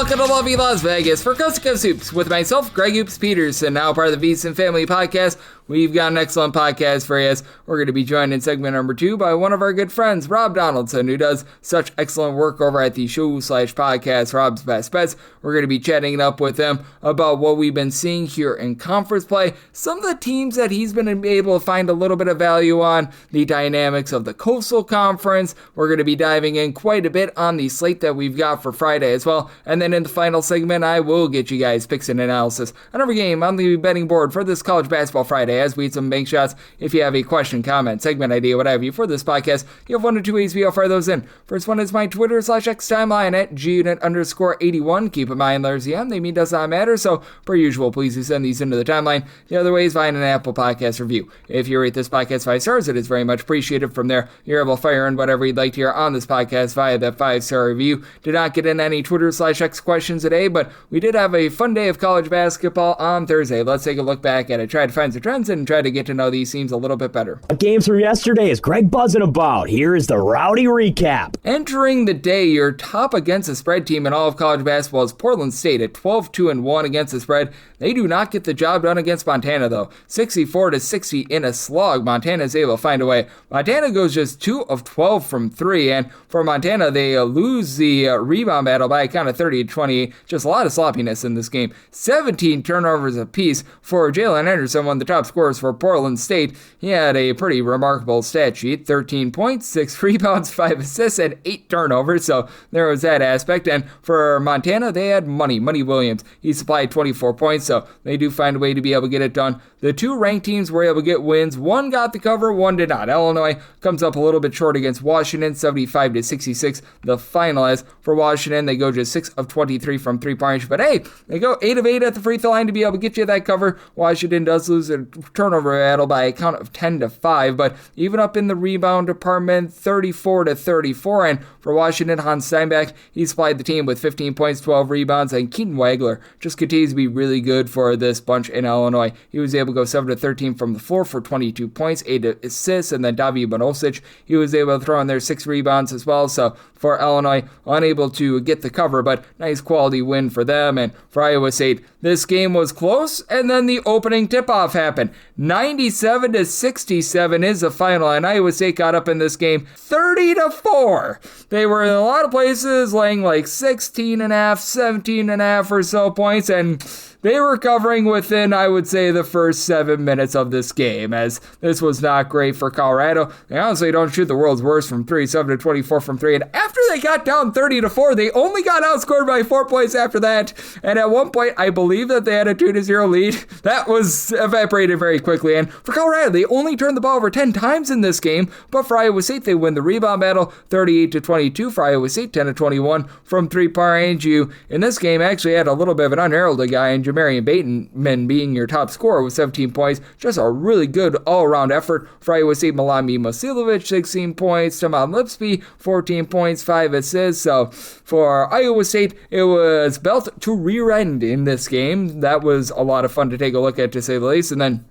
Welcome to lovely Las Vegas for Coast to Coast Hoops with myself, Greg Oops Peterson, now part of the VSiN Family Podcast. We've got an excellent podcast for you. We're going to be joined in segment number 2 by one of our good friends, Rob Donaldson, who does such excellent work over at the show/podcast, Rob's Best Bets. We're going to be chatting it up with him about what we've been seeing here in conference play, some of the teams that he's been able to find a little bit of value on, the dynamics of the Coastal Conference. We're going to be diving in quite a bit on the slate that we've got for Friday as well. And then in the final segment, I will get you guys picks and analysis on every game on the betting board for this college basketball Friday, as we eat some bank shots. If you have a question, comment, segment idea, what have you for this podcast, you have one or two ways we'll fire those in. First one is my Twitter/X timeline at gunit_81. Keep in mind, there's the M, they mean does not matter, so per usual, please do send these into the timeline. The other way is via an Apple Podcast review. If you rate this podcast 5 stars, it is very much appreciated. From there, you're able to fire in whatever you'd like to hear on this podcast via that 5-star review. Did not get in any Twitter/X questions today, but we did have a fun day of college basketball on Thursday. Let's take a look back at it, try to find some trends, and try to get to know these teams a little bit better. Games from yesterday is Greg buzzing about. Here is the rowdy recap. Entering the day, your top against the spread team in all of college basketball is Portland State at 12-2-1 against the spread. They do not get the job done against Montana, though. 64-60 in a slog. Montana is able to find a way. Montana goes just 2 of 12 from 3, and for Montana, they lose the rebound battle by a count of 30-28. Just a lot of sloppiness in this game. 17 turnovers apiece for Jalen Anderson, one of the top scorers for Portland State. He had a pretty remarkable stat sheet. 13 points, 6 rebounds, 5 assists, and 8 turnovers, so there was that aspect. And for Montana, they had Money Williams. He supplied 24 points, so they do find a way to be able to get it done. The two ranked teams were able to get wins. One got the cover, one did not. Illinois comes up a little bit short against Washington, 75-66. The final is for Washington. They go just 6 of 23 from three-point range, but hey, they go 8 of 8 at the free throw line to be able to get you that cover. Washington does lose a turnover battle by a count of 10-5, but even up in the rebound department, 34-34. And for Washington, Hans Steinbach, he supplied the team with 15 points, 12 rebounds, and Keaton Wagler just continues to be really good for this bunch in Illinois. He was able to go 7-13 from the floor for 22 points, 8 assists, and then Davi Banosic, he was able to throw in there 6 rebounds as well. So for Illinois, unable to get the cover, but nice quality win for them. And for Iowa State, this game was close, and then the opening tip-off happened. 97-67 is the final, and Iowa State got up in this game 30-4. They were in a lot of places laying like 16.5, 17.5 or so points, and they were covering within, I would say, the first 7 minutes of this game, as this was not great for Colorado. They honestly don't shoot the world's worst from 3, 7-24 from 3, and after they got down 30-4, they only got outscored by 4 points after that, and at one point, I believe that they had a 2-0 lead. That was evaporated very quickly, and for Colorado, they only turned the ball over 10 times in this game, but for Iowa State, they win the rebound battle, 38-22 for Iowa State, 10-21 from three-point range. You, in this game, actually had a little bit of an unheralded guy in Marion Bateman being your top scorer with 17 points. Just a really good all-around effort for Iowa State. Milami Masilovic, 16 points. Taman Lipsby, 14 points, 5 assists. So for Iowa State, it was belt to rear end in this game. That was a lot of fun to take a look at, to say the least. And then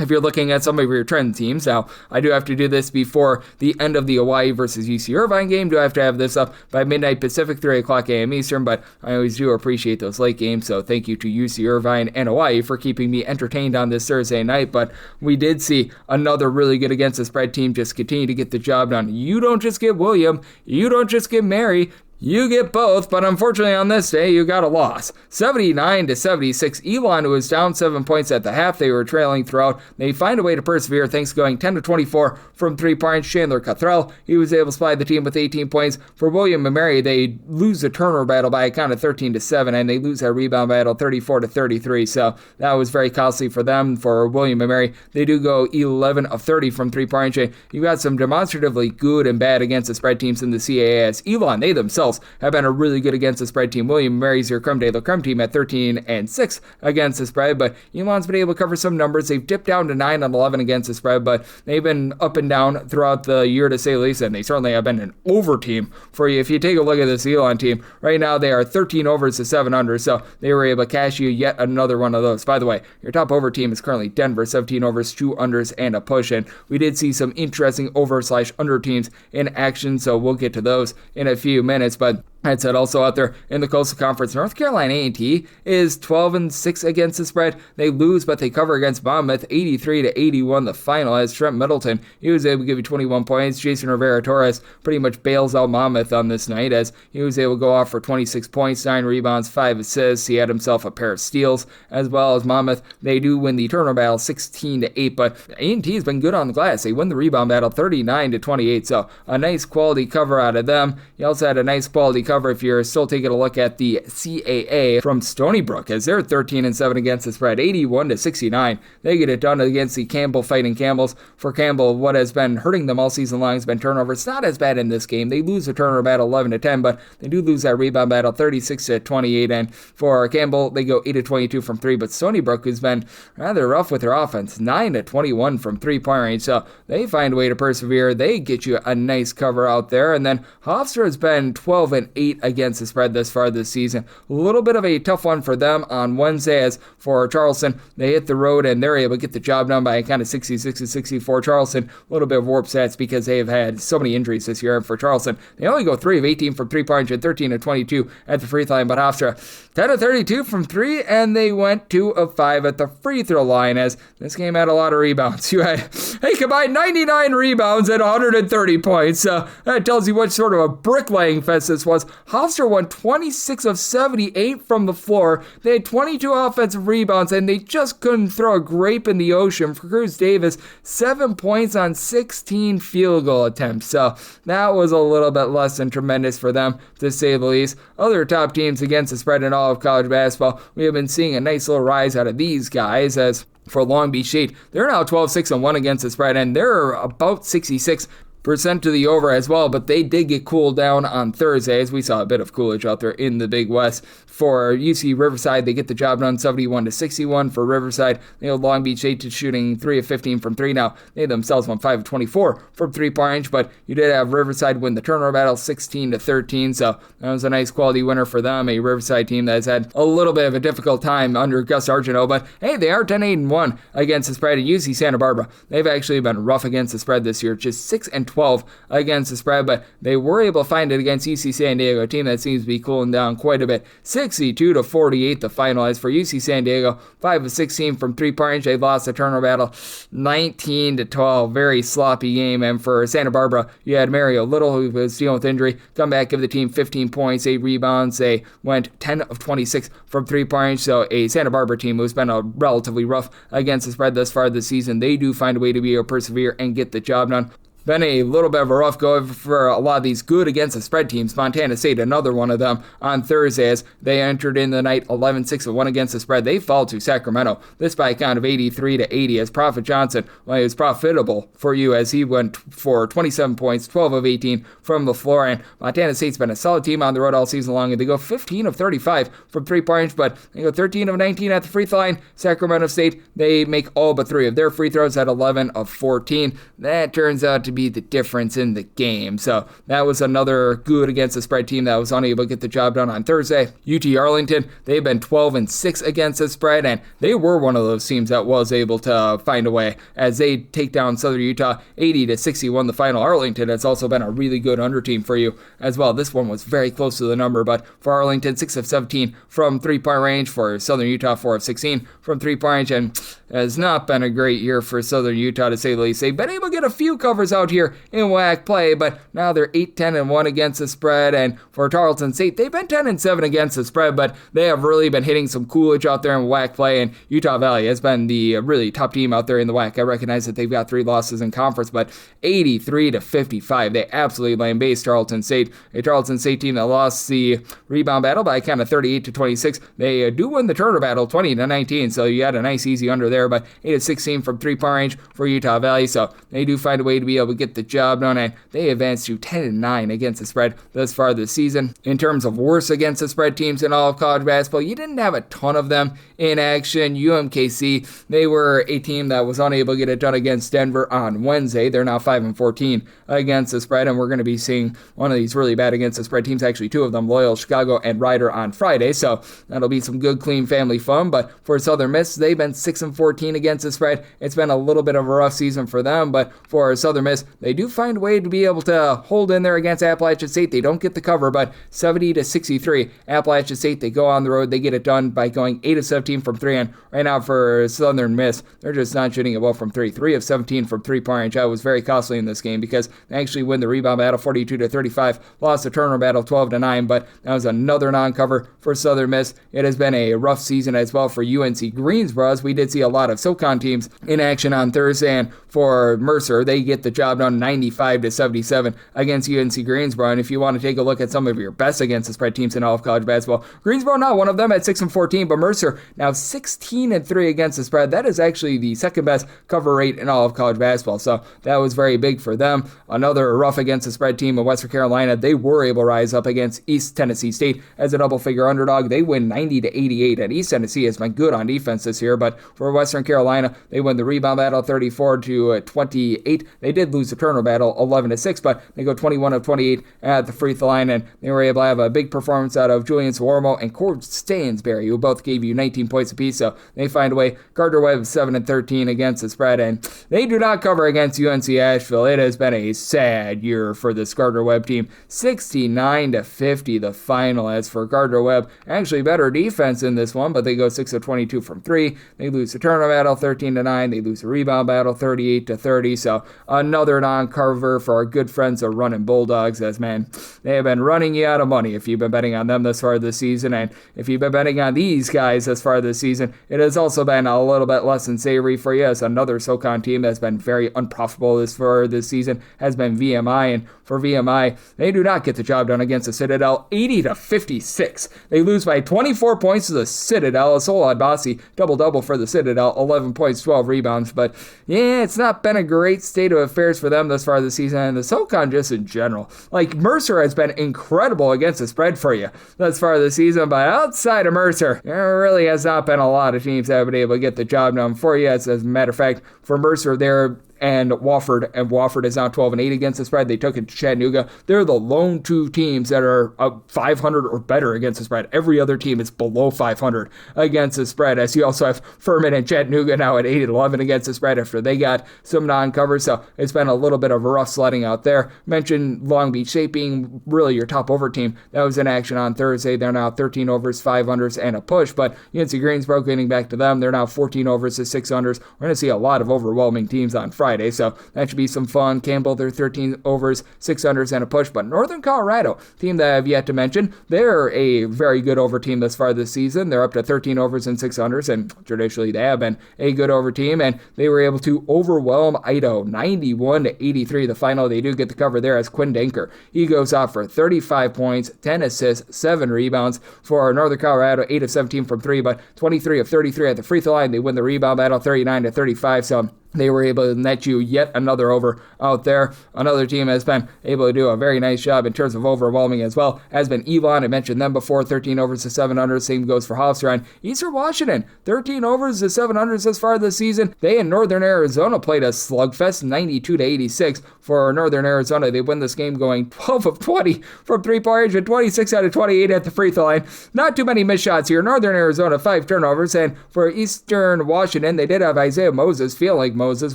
if you're looking at some of your trend teams, now I do have to do this before the end of the Hawaii versus UC Irvine game. Do I have to have this up by midnight Pacific, 3 o'clock a.m. Eastern, but I always do appreciate those late games, so thank you to UC Irvine and Hawaii for keeping me entertained on this Thursday night. But we did see another really good against the spread team just continue to get the job done. You don't just get William, you don't just get Mary, you get both, but unfortunately on this day, you got a loss. 79-76. Elon was down 7 points at the half. They were trailing throughout. They find a way to persevere, thanks going 10-24 from 3 points. Chandler Cottrell, he was able to supply the team with 18 points. For William and Mary, they lose the turnover battle by a count of 13-7, and they lose that rebound battle 34-33. So that was very costly for them. For William and Mary, they do go 11 of 30 from 3 points. You got some demonstratively good and bad against the spread teams in the CAS. Elon, they themselves have been a really good against the spread team. William Mary's your creme de la creme team at 13-6 against the spread, but Elon's been able to cover some numbers. They've dipped down to 9-11 against the spread, but they've been up and down throughout the year, to say the least, and they certainly have been an over team for you. If you take a look at this Elon team, right now they are 13 overs to 7 unders, so they were able to cash you yet another one of those. By the way, your top over team is currently Denver, 17 overs, 2 unders, and a push, and we did see some interesting over/under teams in action, so we'll get to those in a few minutes, but I'd said also out there in the Coastal Conference, North Carolina A&T is 12-6 against the spread. They lose, but they cover against Monmouth, 83-81 the final, as Trent Middleton, he was able to give you 21 points. Jason Rivera-Torres pretty much bails out Monmouth on this night, as he was able to go off for 26 points, 9 rebounds, 5 assists. He had himself a pair of steals, as well as Monmouth. They do win the turnover battle 16-8, but A&T has been good on the glass. They win the rebound battle 39-28, so a nice quality cover out of them. He also had a nice quality cover if you're still taking a look at the CAA from Stony Brook, as they're 13-7 against the spread, 81-69. They get it done against the Campbell Fighting Camels. For Campbell, what has been hurting them all season long has been turnover. It's not as bad in this game. They lose the turnover battle 11-10, but they do lose that rebound battle 36-28. And for Campbell, they go 8-22 from 3, but Stony Brook has been rather rough with their offense, 9-21 from 3-point range, so they find a way to persevere. They get you a nice cover out there. And then Hofstra has been 12-8 against the spread thus far this season. A little bit of a tough one for them on Wednesday, as for Charleston, they hit the road and they're able to get the job done by kind of 66-64. Charleston, a little bit of warp stats because they have had so many injuries this year. And for Charleston, they only go 3 of 18 from 3-point and 13-22 at the free throw line, but Hofstra 10-32 from 3, and they went 2 of 5 at the free throw line, as this game had a lot of rebounds. You had a combined 99 rebounds and 130 points. So that tells you what sort of a bricklaying fest this was. Hofstra won 26 of 78 from the floor. They had 22 offensive rebounds, and they just couldn't throw a grape in the ocean. For Cruz Davis, 7 points on 16 field goal attempts. So that was a little bit less than tremendous for them, to say the least. Other top teams against the spread in all of college basketball, we have been seeing a nice little rise out of these guys, as for Long Beach State, they're now 12-6-1 against the spread, and they're about 66% to the over as well, but they did get cooled down on Thursday, as we saw a bit of coolage out there in the Big West. For UC Riverside, they get the job done 71-61. For Riverside, they hold Long Beach State to shooting 3 of 15 from 3. Now, they themselves won 5 of 24 from 3-point range, but you did have Riverside win the turnover battle 16-13, so that was a nice quality winner for them, a Riverside team that has had a little bit of a difficult time under Gus Argento, but hey, they are 10-8-1 against the spread. At UC Santa Barbara, they've actually been rough against the spread this year, just 6-12 against the spread, but they were able to find it against UC San Diego, a team that seems to be cooling down quite a bit. 62-48 the final. As for UC San Diego, 5 of 16 from 3-point range. They lost the turnover battle 19-12. Very sloppy game. And for Santa Barbara, you had Mario Little, who was dealing with injury, come back, give the team 15 points, 8 rebounds. They went 10 of 26 from 3-point range. So a Santa Barbara team who's been a relatively rough against the spread thus far this season, they do find a way to be able to persevere and get the job done. Been a little bit of a rough go for a lot of these good against the spread teams. Montana State, another one of them on Thursday, as they entered in the night 11-6-1 against the spread. They fall to Sacramento, this by a count of 83-80, as Prophet Johnson, well, he was profitable for you as he went for 27 points, 12 of 18 from the floor. And Montana State's been a solid team on the road all season long, and they go 15 of 35 from 3-point range, but they go 13 of 19 at the free throw line. Sacramento State, they make all but 3 of their free throws at 11 of 14. That turns out to be the difference in the game. So that was another good against the spread team that was unable to get the job done on Thursday. UT Arlington, they've been 12-6 against the spread, and they were one of those teams that was able to find a way as they take down Southern Utah 80-61 the final. Arlington has also been a really good under team for you as well. This one was very close to the number, but for Arlington, 6 of 17 from 3-point range. For Southern Utah, 4 of 16 from 3-point range, and has not been a great year for Southern Utah, to say the least. They've been able to get a few covers out here in WAC play, but now they're 8-10-1 against the spread. And for Tarleton State, they've been 10-7 against the spread, but they have really been hitting some coolage out there in WAC play. And Utah Valley has been the really top team out there in the WAC. I recognize that they've got 3 losses in conference, but 83-55, they absolutely lambasted Tarleton State. A Tarleton State team that lost the rebound battle by kind of 38-26. They do win the turnover battle 20-19, so you had a nice easy under there, but 8 of 16 from 3-point range for Utah Valley, so they do find a way to be able to get the job done, and they advanced to 10-9 against the spread thus far this season. In terms of worst against the spread teams in all of college basketball, you didn't have a ton of them in action. UMKC, they were a team that was unable to get it done against Denver on Wednesday. They're now 5-14 against the spread, and we're going to be seeing one of these really bad against the spread teams, actually 2 of them, Loyola Chicago and Ryder, on Friday, so that'll be some good, clean family fun. But for Southern Miss, they've been 6-14 14 against the spread. It's been a little bit of a rough season for them, but for Southern Miss, they do find a way to be able to hold in there against Appalachian State. They don't get the cover, but 70-63, Appalachian State, they go on the road, they get it done by going 8 of 17 from 3, and right now for Southern Miss, they're just not shooting it well from 3. 3 of 17 from 3-point range. That was very costly in this game because they actually win the rebound battle 42-35, lost the turnover battle 12-9, but that was another non-cover for Southern Miss. It has been a rough season as well for UNC Greensboro, as we did see a lot of SoCon teams in action on Thursday, and for Mercer, they get the job done 95-77 against UNC Greensboro. And if you want to take a look at some of your best against the spread teams in all of college basketball, Greensboro not one of them at 6-14, but Mercer now 16-3 against the spread. That is actually the second best cover rate in all of college basketball, so that was very big for them. Another rough against the spread team in Western Carolina. They were able to rise up against East Tennessee State as a double-figure underdog. They win 90-88, and East Tennessee has been good on defense this year, but for Western Carolina, they win the rebound battle 34-28. They did lose the turnover battle 11-6, but they go 21 of 28 at the free throw line, and they were able to have a big performance out of Julian Sawarmo and Cord Stansberry, who both gave you 19 points apiece, so they find a way. Gardner Webb 7-13 against the spread, and they do not cover against UNC Asheville. It has been a sad year for this Gardner Webb team. 69-50 the final. As for Gardner Webb, actually better defense in this one, but they go 6 of 22 from 3. They lose the turnover battle 13-9. They lose the rebound battle 38-30. So another non-cover for our good friends the Running Bulldogs, as man, they have been running you out of money if you've been betting on them this far this season, and if you've been betting on these guys this far this season, it has also been a little bit less than savory for you, as another SoCon team that's been very unprofitable this far this season has been VMI, and for VMI, they do not get the job done against the Citadel, 80-56. They lose by 24 points to the Citadel. Solad Bassi, double-double for the Citadel, 11 points, 12 rebounds, but yeah, it's not been a great state of affairs for them this far this season, and the SoCon just in general. Like, Mercer has been incredible against the spread for you thus far this season, but outside of Mercer, there really has not been a lot of teams that have been able to get the job done for you. As a matter of fact, for Mercer, they're and Wofford is now 12-8 against the spread. They took it to Chattanooga. They're the lone two teams that are 500 or better against the spread. Every other team is below 500 against the spread, as you also have Furman and Chattanooga now at 8-11 against the spread after they got some non-covers. So it's been a little bit of a rough sledding out there. Mentioned Long Beach State being really your top over team. That was in action on Thursday. They're now 13 overs, 5 unders, and a push, but UNC Greensboro getting back to them. They're now 14 overs to 6 unders. We're going to see a lot of overwhelming teams on Friday, so that should be some fun. Campbell, they're 13 overs, 6 unders, and a push. But Northern Colorado, team that I have yet to mention, they're a very good over team thus far this season. They're up to 13 overs and 6 unders, and traditionally they have been a good over team, and they were able to overwhelm Idaho 91-83. The final, they do get the cover there as Quinn Denker. He goes off for 35 points, 10 assists, 7 rebounds for Northern Colorado, 8 of 17 from 3, but 23 of 33 at the free throw line. They win the rebound battle 39-35, so they were able to net you yet another over out there. Another team has been able to do a very nice job in terms of overwhelming as well, has been Elon. I mentioned them before, 13 overs to 7 unders. Same goes for Hofstra. And Eastern Washington, 13 overs to 7 unders thus far this season. They in Northern Arizona played a slugfest, 92-86 for Northern Arizona. They win this game going 12 of 20 from 3-point range and 26 out of 28 at the free throw line. Not too many missed shots here. Northern Arizona, 5 turnovers. And for Eastern Washington, they did have Isaiah Moses, feel like Moses,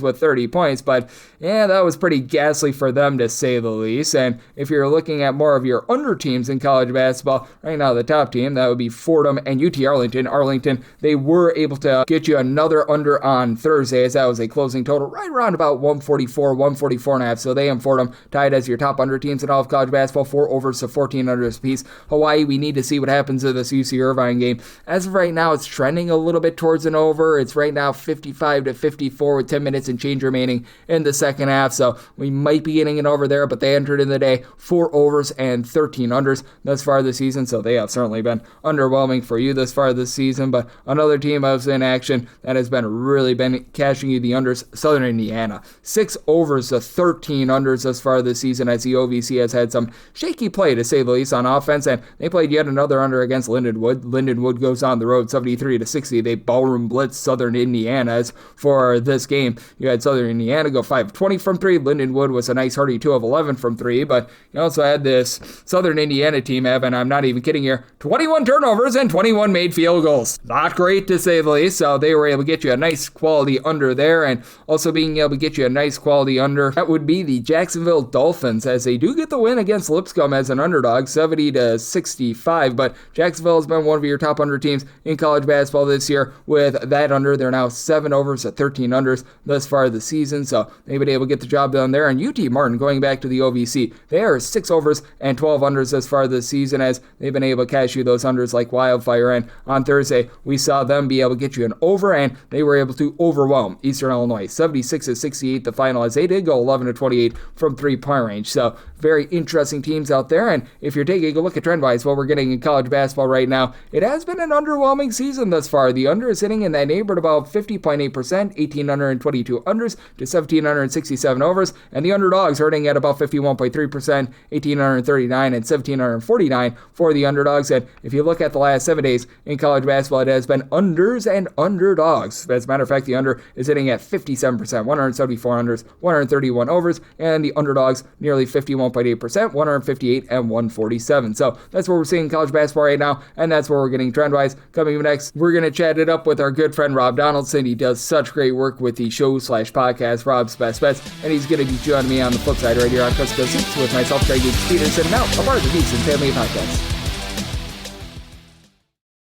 with 30 points, but yeah, that was pretty ghastly for them to say the least. And if you're looking at more of your under teams in college basketball, right now the top team, that would be Fordham and UT Arlington. Arlington, they were able to get you another under on Thursday, as that was a closing total right around about 144.5. So they and Fordham tied as your top under teams in all of college basketball, 4 overs to 14 unders apiece. Hawaii, we need to see what happens to this UC Irvine game. As of right now, it's trending a little bit towards an over. It's right now 55-54 with 10 minutes and change remaining in the second half, so we might be getting an over there, but they entered in the day 4 overs and 13 unders thus far this season, so they have certainly been underwhelming for you thus far this season. But another team I was in action that has been really been cashing you the unders, Southern Indiana, 6 overs to 13 unders thus far this season, as the OVC has had some shaky play to say the least on offense, and they played yet another under against Lindenwood. Lindenwood goes on the road 73-60. They ballroom blitz Southern Indiana as for this game. game. You had Southern Indiana go 5 of 20 from 3. Lindenwood was a nice hearty 2 of 11 from 3, but you also had this Southern Indiana team have, and I'm not even kidding here, 21 turnovers and 21 made field goals. Not great to say the least, so they were able to get you a nice quality under there, and also being able to get you a nice quality under, that would be the Jacksonville Dolphins, as they do get the win against Lipscomb as an underdog, 70-65, but Jacksonville has been one of your top under teams in college basketball this year. With that under, they're now 7 overs at 13 unders thus far this season, so they've been able to get the job done there. And UT Martin, going back to the OVC, they are 6 overs and 12 unders thus far this season, as they've been able to cash you those unders like wildfire. And on Thursday, we saw them be able to get you an over, and they were able to overwhelm Eastern Illinois, 76-68 the final, as they did go 11-28 from 3-point range. So very interesting teams out there. And if you're taking a look at trend-wise, what we're getting in college basketball right now, it has been an underwhelming season thus far. The under is sitting in that neighborhood about 50.8%, 1,822 unders to 1,767 overs, and the underdogs are hitting at about 51.3%, 1,839 and 1,749 for the underdogs. And if you look at the last 7 days in college basketball, it has been unders and underdogs. As a matter of fact, the under is hitting at 57%, 174 unders, 131 overs, and the underdogs nearly 51.8%, 158 and 147. So that's what we're seeing in college basketball right now, and that's where we're getting trend-wise. Coming up next, we're going to chat it up with our good friend Rob Donaldson. He does such great work with the show/podcast, Rob's Best Bets, and he's going to be joining me on the flip side right here on Coast to Coast Hoops with myself, Greg Peterson, now a part of the VIllanova Family Podcast.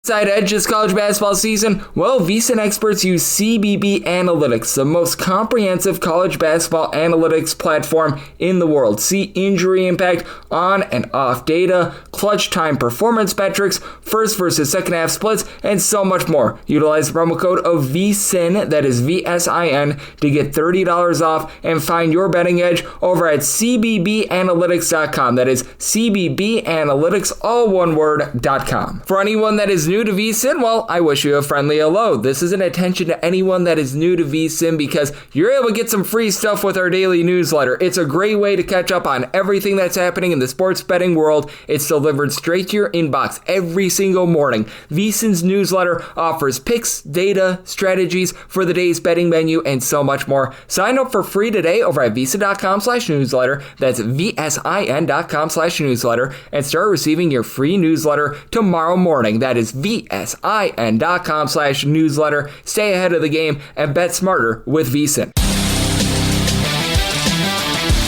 Side edge this college basketball season? Well, VSiN experts use CBB Analytics, the most comprehensive college basketball analytics platform in the world. See injury impact, on and off data, clutch time performance metrics, first versus second half splits, and so much more. Utilize the promo code of VSiN, that is VSIN, to get $30 off and find your betting edge over at cbbanalytics.com. That is cbbanalytics, all one word.com. For anyone that is new to VSiN, well, I wish you a friendly hello. This is an attention to anyone that is new to VSiN because you're able to get some free stuff with our daily newsletter. It's a great way to catch up on everything that's happening in the sports betting world. It's delivered straight to your inbox every single morning. VSiN's newsletter offers picks, data, strategies for the day's betting menu, and so much more. Sign up for free today over at VSiN.com/newsletter. That's VSIN.com/newsletter, and start receiving your free newsletter tomorrow morning. That is VSIN.com/newsletter. Stay ahead of the game and bet smarter with VSiN.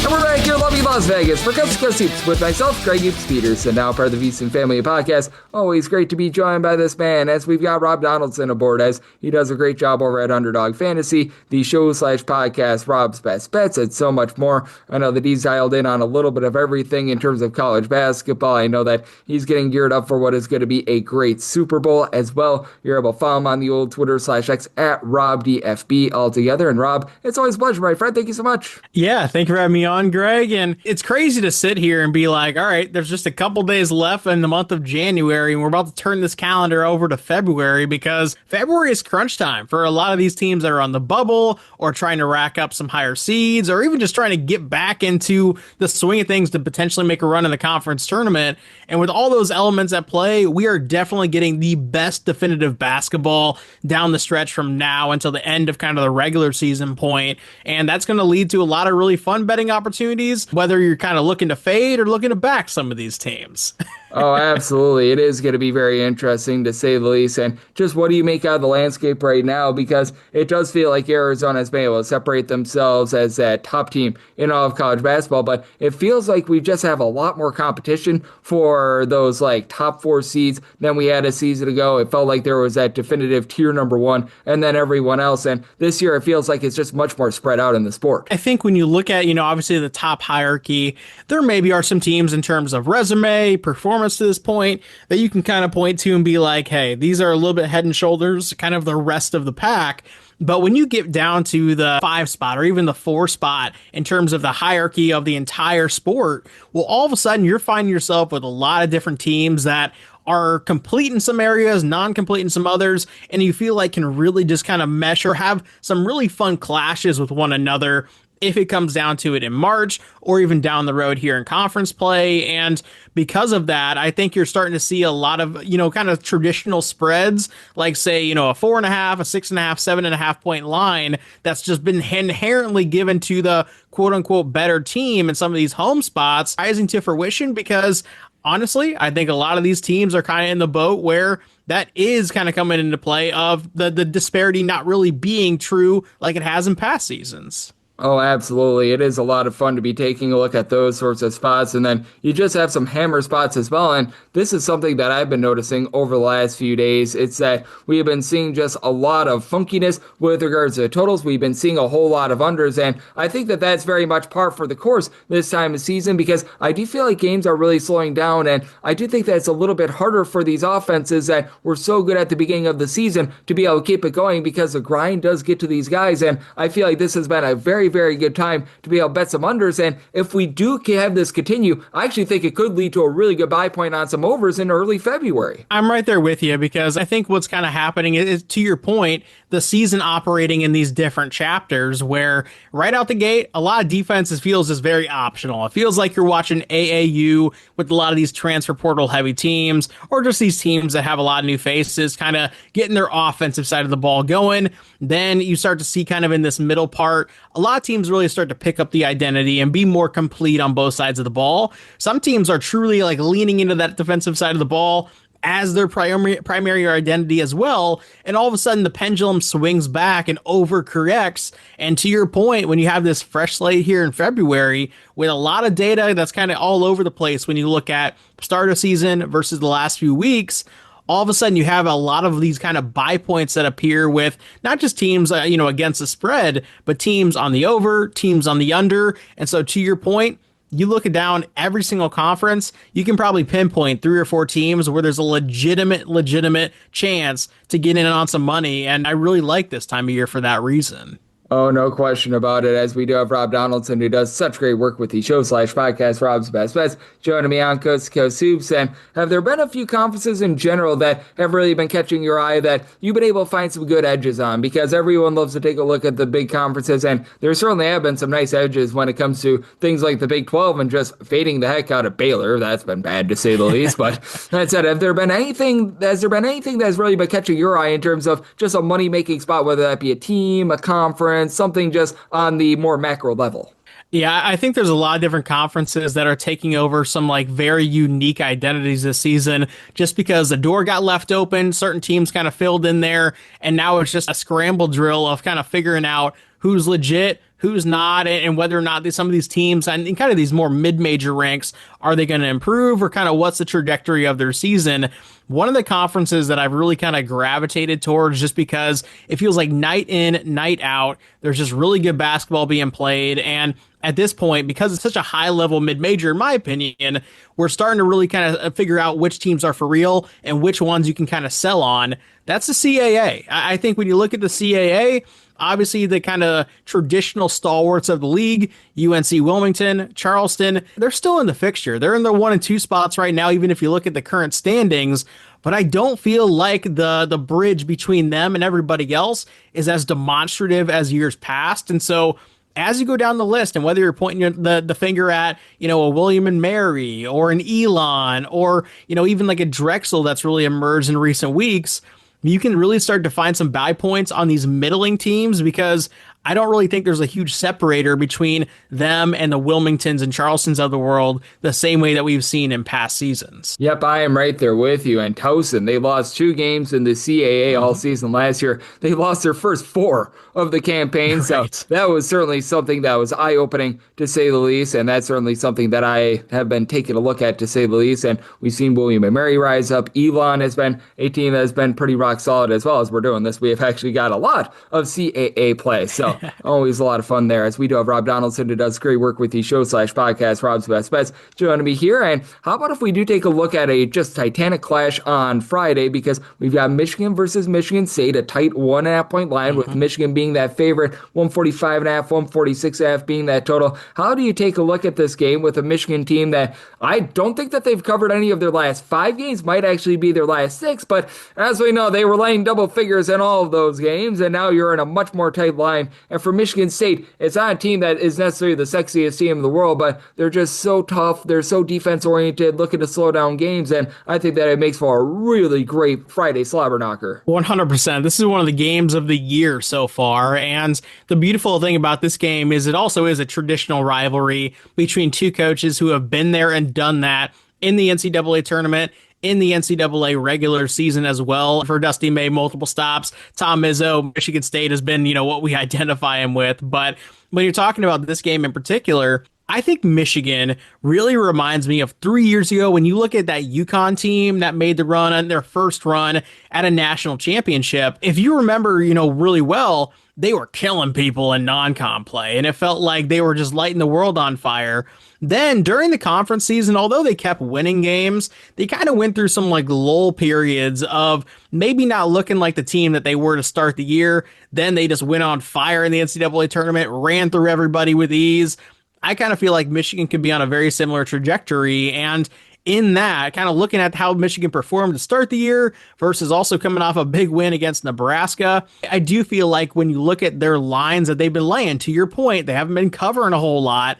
And we're back here, lovely Las Vegas, for Coast to Coast Hoops with myself, Greg Peterson, now part of the VSiN Family Podcast. Always great to be joined by this man, as we've got Rob Donaldson aboard, as he does a great job over at Underdog Fantasy, the show/podcast, Rob's Best Bets, and so much more. I know that he's dialed in on a little bit of everything in terms of college basketball. I know that he's getting geared up for what is going to be a great Super Bowl as well. You're able to follow him on the old Twitter/X at RobDFB altogether. And Rob, it's always a pleasure, my friend. Thank you so much. Yeah, thank you for having me on, Greg. And it's crazy to sit here and be like, all right, there's just a couple days left in the month of January, and we're about to turn this calendar over to February, because February is crunch time for a lot of these teams that are on the bubble or trying to rack up some higher seeds, or even just trying to get back into the swing of things to potentially make a run in the conference tournament. And with all those elements at play, we are definitely getting the best definitive basketball down the stretch from now until the end of kind of the regular season point. And that's going to lead to a lot of really fun betting opportunities, whether you're kind of looking to fade or looking to back some of these teams. Oh, absolutely. It is going to be very interesting, to say the least. And just what do you make out of the landscape right now? Because it does feel like Arizona's been able to separate themselves as that top team in all of college basketball, but it feels like we just have a lot more competition for those like top 4 seeds than we had a season ago. It felt like there was that definitive tier number 1 and then everyone else. And this year it feels like it's just much more spread out in the sport. I think when you look at, obviously the top hierarchy, there maybe are some teams in terms of resume, performance to this point that you can kind of point to and be like, hey, these are a little bit head and shoulders, kind of the rest of the pack. But when you get down to the 5 spot or even the 4 spot in terms of the hierarchy of the entire sport, well, all of a sudden you're finding yourself with a lot of different teams that are complete in some areas, non-complete in some others, and you feel like can really just kind of mesh or have some really fun clashes with one another if it comes down to it in March or even down the road here in conference play. And because of that, I think you're starting to see a lot of, kind of traditional spreads, like say, a 4.5, a 6.5, 7.5 point line that's just been inherently given to the quote unquote better team in some of these home spots rising to fruition, because honestly, I think a lot of these teams are kind of in the boat where that is kind of coming into play of the disparity not really being true like it has in past seasons. Oh, absolutely. It is a lot of fun to be taking a look at those sorts of spots. And then you just have some hammer spots as well. And this is something that I've been noticing over the last few days. It's that we have been seeing just a lot of funkiness with regards to totals. We've been seeing a whole lot of unders. And I think that that's very much par for the course this time of season, because I do feel like games are really slowing down. And I do think that it's a little bit harder for these offenses that were so good at the beginning of the season to be able to keep it going, because the grind does get to these guys. And I feel like this has been a very, very good time to be able to bet some unders. And if we do have this continue, I actually think it could lead to a really good buy point on some overs in early February. I'm right there with you, because I think what's kind of happening is, to your point, the season operating in these different chapters where right out the gate, a lot of defenses feels is very optional. It feels like you're watching AAU with a lot of these transfer portal heavy teams, or just these teams that have a lot of new faces kind of getting their offensive side of the ball going. Then you start to see kind of in this middle part, a lot of teams really start to pick up the identity and be more complete on both sides of the ball. Some teams are truly like leaning into that defensive side of the ball as their primary identity as well. And all of a sudden the pendulum swings back and overcorrects. And to your point, when you have this fresh slate here in February with a lot of data that's kind of all over the place, when you look at start of season versus the last few weeks, all of a sudden you have a lot of these kind of buy points that appear with not just teams, against the spread, but teams on the over, teams on the under. And so to your point, you look it down every single conference, you can probably pinpoint 3 or 4 teams where there's a legitimate chance to get in on some money. And I really like this time of year for that reason. Oh, no question about it, as we do have Rob Donaldson, who does such great work with the show/podcast, Rob's Best Bets, joining me on Coast to Coast Hoops. And have there been a few conferences in general that have really been catching your eye that you've been able to find some good edges on? Because everyone loves to take a look at the big conferences, and there certainly have been some nice edges when it comes to things like the Big 12 and just fading the heck out of Baylor. That's been bad, to say the least. But that said, has there been anything that's really been catching your eye in terms of just a money-making spot, whether that be a team, a conference, something just on the more macro level? Yeah, I think there's a lot of different conferences that are taking over some like very unique identities this season, just because the door got left open, certain teams kind of filled in there, and now it's just a scramble drill of kind of figuring out who's legit, who's not, and whether or not some of these teams and kind of these more mid-major ranks, are they going to improve, or kind of what's the trajectory of their season? One of the conferences that I've really kind of gravitated towards, just because it feels like night in, night out, there's just really good basketball being played. And at this point, because it's such a high level mid-major, in my opinion, we're starting to really kind of figure out which teams are for real and which ones you can kind of sell on. That's the CAA. I think when you look at the CAA, obviously the kind of traditional stalwarts of the league, UNC Wilmington, Charleston, they're still in the fixture. They're in the 1 and 2 spots right now, even if you look at the current standings. But I don't feel like the bridge between them and everybody else is as demonstrative as years past. And so as you go down the list, and whether you're pointing the finger at, a William and Mary or an Elon or, even like a Drexel that's really emerged in recent weeks, you can really start to find some buy points on these middling teams, because I don't really think there's a huge separator between them and the Wilmingtons and Charlestons of the world the same way that we've seen in past seasons. Yep, I am right there with you. And Towson, they lost 2 games in the CAA all season last year. They lost their first 4 of the campaign. Right. So that was certainly something that was eye-opening, to say the least. And that's certainly something that I have been taking a look at, to say the least. And we've seen William and Mary rise up. Elon has been a team that has been pretty rock solid as well. As we're doing this, we have actually got a lot of CAA play. So always a lot of fun there, as we do have Rob Donaldson, who does great work with the show/podcast, Rob's Best Bets, joining me here. And how about if we do take a look at a just titanic clash on Friday, because we've got Michigan versus Michigan State, a tight 1.5 point line, with Michigan being that favorite, 145.5, 146.5 being that total. How do you take a look at this game with a Michigan team that I don't think that they've covered any of their last 5 games, might actually be their last 6, but as we know, they were laying double figures in all of those games, and now you're in a much more tight line And for Michigan State, it's not a team that is necessarily the sexiest team in the world, but they're just so tough. They're so defense-oriented, looking to slow down games, and I think that it makes for a really great Friday slobber knocker. 100%. This is one of the games of the year so far, and the beautiful thing about this game is it also is a traditional rivalry between two coaches who have been there and done that in the NCAA tournament, in the NCAA regular season as well. For Dusty May, multiple stops. Tom Izzo, Michigan State has been, what we identify him with. But when you're talking about this game in particular, I think Michigan really reminds me of 3 years ago when you look at that UConn team that made the run on their first run at a national championship. If you remember, really well, they were killing people in non-con play, and it felt like they were just lighting the world on fire. Then during the conference season, although they kept winning games, they kind of went through some lull periods of maybe not looking like the team that they were to start the year. Then they just went on fire in the NCAA tournament, ran through everybody with ease. I kind of feel like Michigan could be on a very similar trajectory, and in that, kind of looking at how Michigan performed to start the year versus also coming off a big win against Nebraska, I do feel like when you look at their lines that they've been laying, to your point, they haven't been covering a whole lot.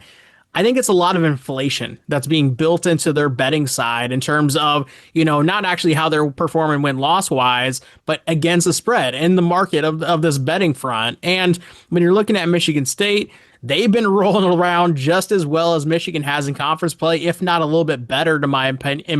I think it's a lot of inflation that's being built into their betting side in terms of, not actually how they're performing win-loss wise, but against the spread in the market of this betting front. And when you're looking at Michigan State, they've been rolling around just as well as Michigan has in conference play, if not a little bit better, in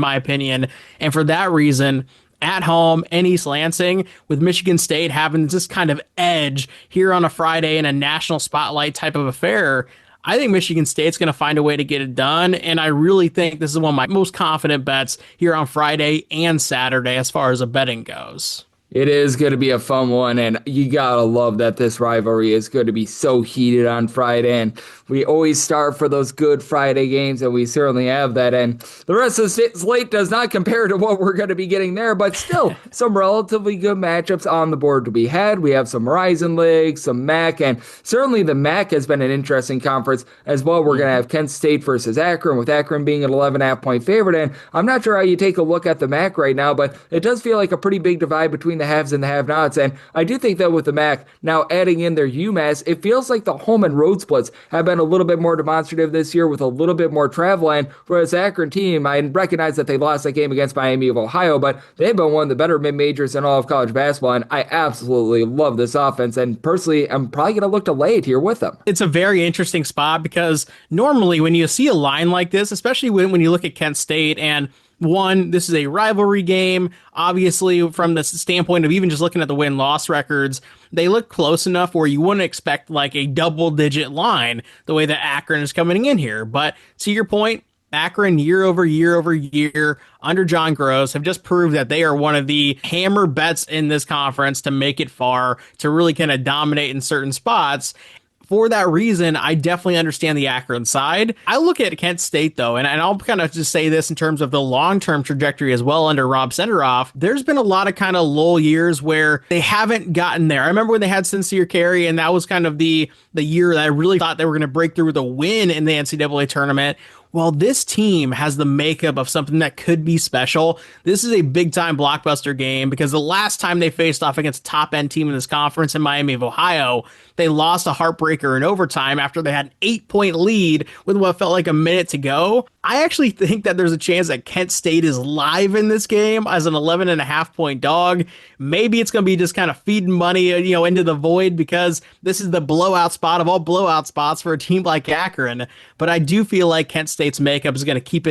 my opinion. And for that reason, at home in East Lansing, with Michigan State having this kind of edge here on a Friday in a national spotlight type of affair, I think Michigan State's going to find a way to get it done, and I really think this is one of my most confident bets here on Friday and Saturday as far as a betting goes. It is going to be a fun one, and you got to love that this rivalry is going to be so heated on Friday, and we always start for those good Friday games, and we certainly have that, and the rest of the slate does not compare to what we're going to be getting there, but still some relatively good matchups on the board to be had. We have some Horizon League, some MAC, and certainly the MAC has been an interesting conference as well. We're going to have Kent State versus Akron, with Akron being an 11.5-point favorite, and I'm not sure how you take a look at the MAC right now, but it does feel like a pretty big divide between the haves and the have-nots, and I do think that with the MAC now adding in their UMass, it feels like the home and road splits have been a little bit more demonstrative this year with a little bit more travel, and whereas the Akron team, I recognize that they lost that game against Miami of Ohio, but they've been one of the better mid-majors in all of college basketball, and I absolutely love this offense, and personally, I'm probably going to look to lay it here with them. It's a very interesting spot because normally when you see a line like this, especially when you look at Kent State, and one, this is a rivalry game. Obviously, from the standpoint of even just looking at the win-loss records, they look close enough where you wouldn't expect a double-digit line the way that Akron is coming in here. But to your point, Akron year over year under John Gross have just proved that they are one of the hammer bets in this conference to make it far, to really kind of dominate in certain spots. For that reason, I definitely understand the Akron side. I look at Kent State, though, and I'll kind of just say this in terms of the long-term trajectory as well under Rob Senderoff. There's been a lot of kind of lull years where they haven't gotten there. I remember when they had Sincere Carey, and that was kind of the year that I really thought they were going to break through with a win in the NCAA tournament. Well, this team has the makeup of something that could be special. This is a big-time blockbuster game because the last time they faced off against a top-end team in this conference in Miami of Ohio, they lost a heartbreaker in overtime after they had an 8-point lead with what felt like a minute to go. I actually think that there's a chance that Kent State is live in this game as an 11.5-point dog. Maybe it's going to be just kind of feeding money, into the void because this is the blowout spot of all blowout spots for a team like Akron. But I do feel like Kent State's makeup is going to keep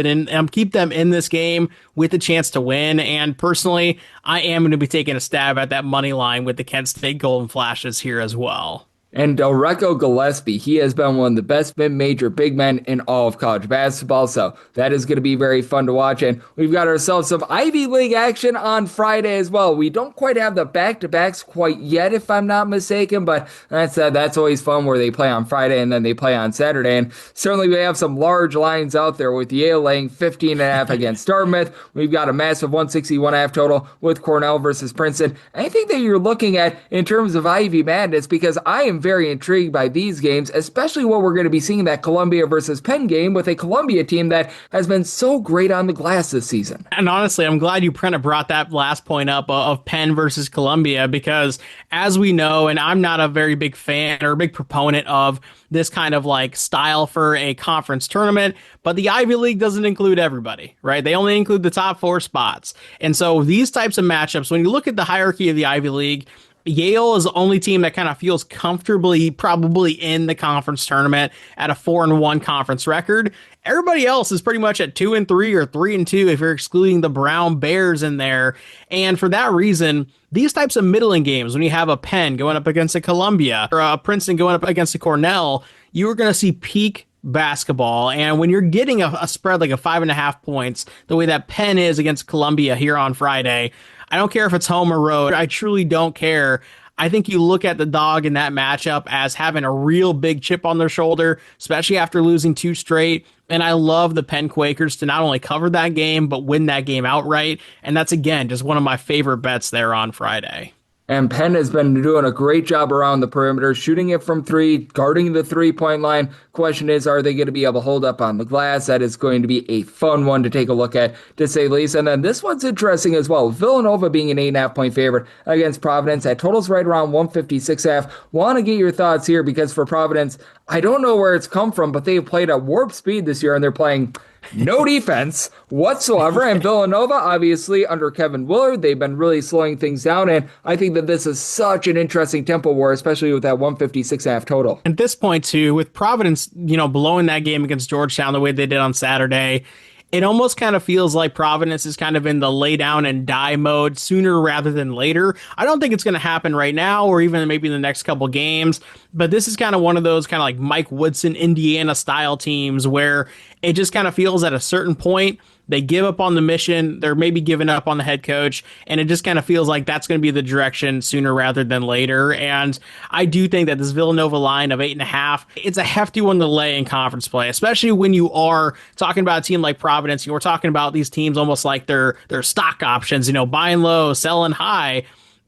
them in this game with a chance to win. And personally, I am going to be taking a stab at that money line with the Kent State Golden Flashes here as well. And Delreco Gillespie, he has been one of the best mid-major big men in all of college basketball, so that is going to be very fun to watch. And we've got ourselves some Ivy League action on Friday as well. We don't quite have the back-to-backs quite yet, if I'm not mistaken, but that's always fun where they play on Friday and then they play on Saturday. And certainly we have some large lines out there with Yale laying 15.5 against Dartmouth. We've got a massive 161.5 total with Cornell versus Princeton. Anything that you're looking at in terms of Ivy Madness, because I am very intrigued by these games, especially what we're going to be seeing that Columbia versus Penn game with a Columbia team that has been so great on the glass this season. And honestly, I'm glad you kind of brought that last point up of Penn versus Columbia, because as we know, and I'm not a very big fan or a big proponent of this kind of like style for a conference tournament, but the Ivy League doesn't include everybody, right? They only include the top 4 spots. And so these types of matchups, when you look at the hierarchy of the Ivy League, Yale is the only team that kind of feels comfortably probably in the conference tournament at a 4-1 conference record. Everybody else is pretty much at 2-3 or 3-2 if you're excluding the Brown Bears in there. And for that reason, these types of middling games, when you have a Penn going up against a Columbia or a Princeton going up against a Cornell, you are going to see peak basketball. And when you're getting a spread like a 5.5 points, the way that Penn is against Columbia here on Friday, I don't care if it's home or road. I truly don't care. I think you look at the Dog in that matchup as having a real big chip on their shoulder, especially after losing 2 straight. And I love the Penn Quakers to not only cover that game, but win that game outright. And that's, again, just one of my favorite bets there on Friday. And Penn has been doing a great job around the perimeter, shooting it from 3, guarding the 3-point line. Question is, are they going to be able to hold up on the glass? That is going to be a fun one to take a look at, to say the least. And then this one's interesting as well. Villanova being an 8.5-point favorite against Providence. That totals right around 156.5. Want to get your thoughts here, because for Providence, I don't know where it's come from, but they've played at warp speed this year, and they're playing no defense whatsoever. And Villanova, obviously, under Kevin Willard, they've been really slowing things down. And I think that this is such an interesting tempo war, especially with that 156.5 total. At this point, too, with Providence, blowing that game against Georgetown the way they did on Saturday, it almost kind of feels like Providence is kind of in the lay down and die mode sooner rather than later. I don't think it's going to happen right now or even maybe in the next couple games, but this is kind of one of those kind of like Mike Woodson, Indiana style teams where it just kind of feels at a certain point they give up on the mission. They're maybe giving up on the head coach, and it just kind of feels like that's going to be the direction sooner rather than later. And I do think that this Villanova line of 8.5, it's a hefty one to lay in conference play, especially when you are talking about a team like Providence. We're talking about these teams almost like they're stock options, buying low, selling high.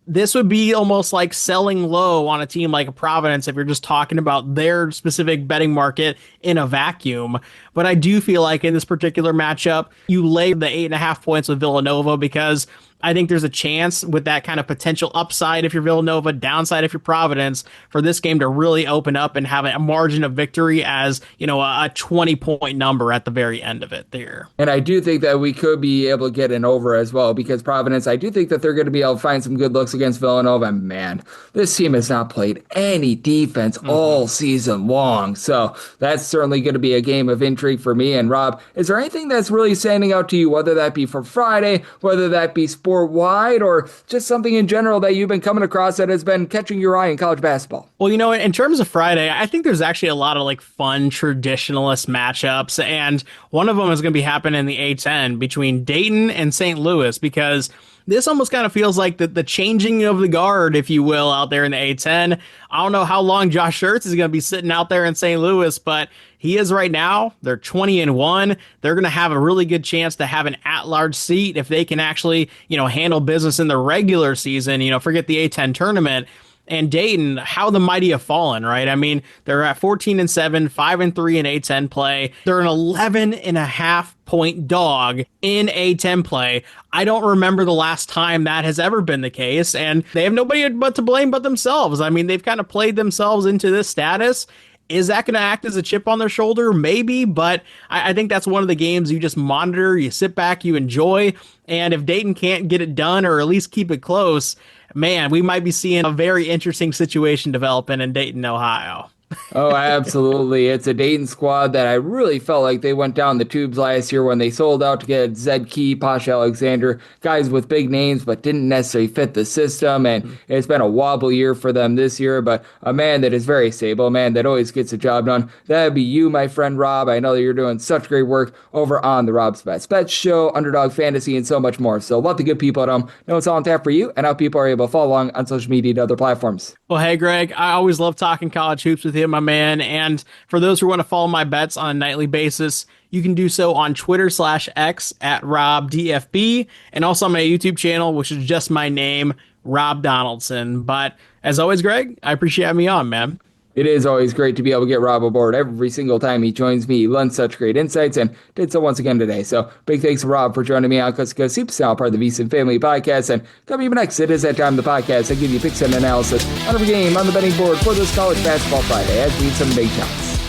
This would be almost like selling low on a team like a Providence if you're just talking about their specific betting market in a vacuum. But I do feel like in this particular matchup, you lay the 8.5 points with Villanova, because I think there's a chance with that kind of potential upside if you're Villanova, downside if you're Providence, for this game to really open up and have a margin of victory as, a 20-point number at the very end of it there. And I do think that we could be able to get an over as well, because Providence, I do think that they're going to be able to find some good looks against Villanova. And man, this team has not played any defense all season long. So that's certainly going to be a game of intrigue for me. And Rob, is there anything that's really standing out to you, whether that be for Friday, whether that be sport-wide, or just something in general that you've been coming across that has been catching your eye in college basketball? Well, in terms of Friday, I think there's actually a lot of like fun traditionalist matchups, and one of them is going to be happening in the A10 between Dayton and St. Louis, because this almost kind of feels like the changing of the guard, if you will, out there in the A10. I don't know how long Josh Schertz is going to be sitting out there in St. Louis, but he is right now. They're 20-1. They're going to have a really good chance to have an at-large seat if they can actually, handle business in the regular season. Forget the A10 tournament. And Dayton, how the mighty have fallen, right? I mean, they're at 14-7, 5-3 in A10 play. They're an 11.5-point dog in A10 play. I don't remember the last time that has ever been the case, and they have nobody but to blame but themselves. I mean, they've kind of played themselves into this status. Is that going to act as a chip on their shoulder? Maybe, but I think that's one of the games you just monitor, you sit back, you enjoy, and if Dayton can't get it done or at least keep it close, man, we might be seeing a very interesting situation developing in Dayton, Ohio. Oh, absolutely. It's a Dayton squad that I really felt like they went down the tubes last year when they sold out to get Zed Key, Posh Alexander, guys with big names but didn't necessarily fit the system. And it's been a wobble year for them this year, but a man that is very stable, a man that always gets the job done. That would be you, my friend Rob. I know that you're doing such great work over on the Rob's Best Bets show, Underdog Fantasy, and so much more. So let the good people at home know it's all on tap for you and how people are able to follow along on social media and other platforms. Well, hey, Greg, I always love talking college hoops with you, my man. And for those who want to follow my bets on a nightly basis, you can do so on Twitter/X at RobDFB, and also on my YouTube channel, which is just my name, Rob Donaldson. But as always, Greg, I appreciate having me on, man. It is always great to be able to get Rob aboard every single time he joins me. He lends such great insights and did so once again today. So big thanks to Rob for joining me on Cusco Soups, now part of the VSiN Family Podcast. And coming up next, it is that time of the podcast. I give you picks and analysis on every game on the betting board for this College Basketball Friday as we need some big shots.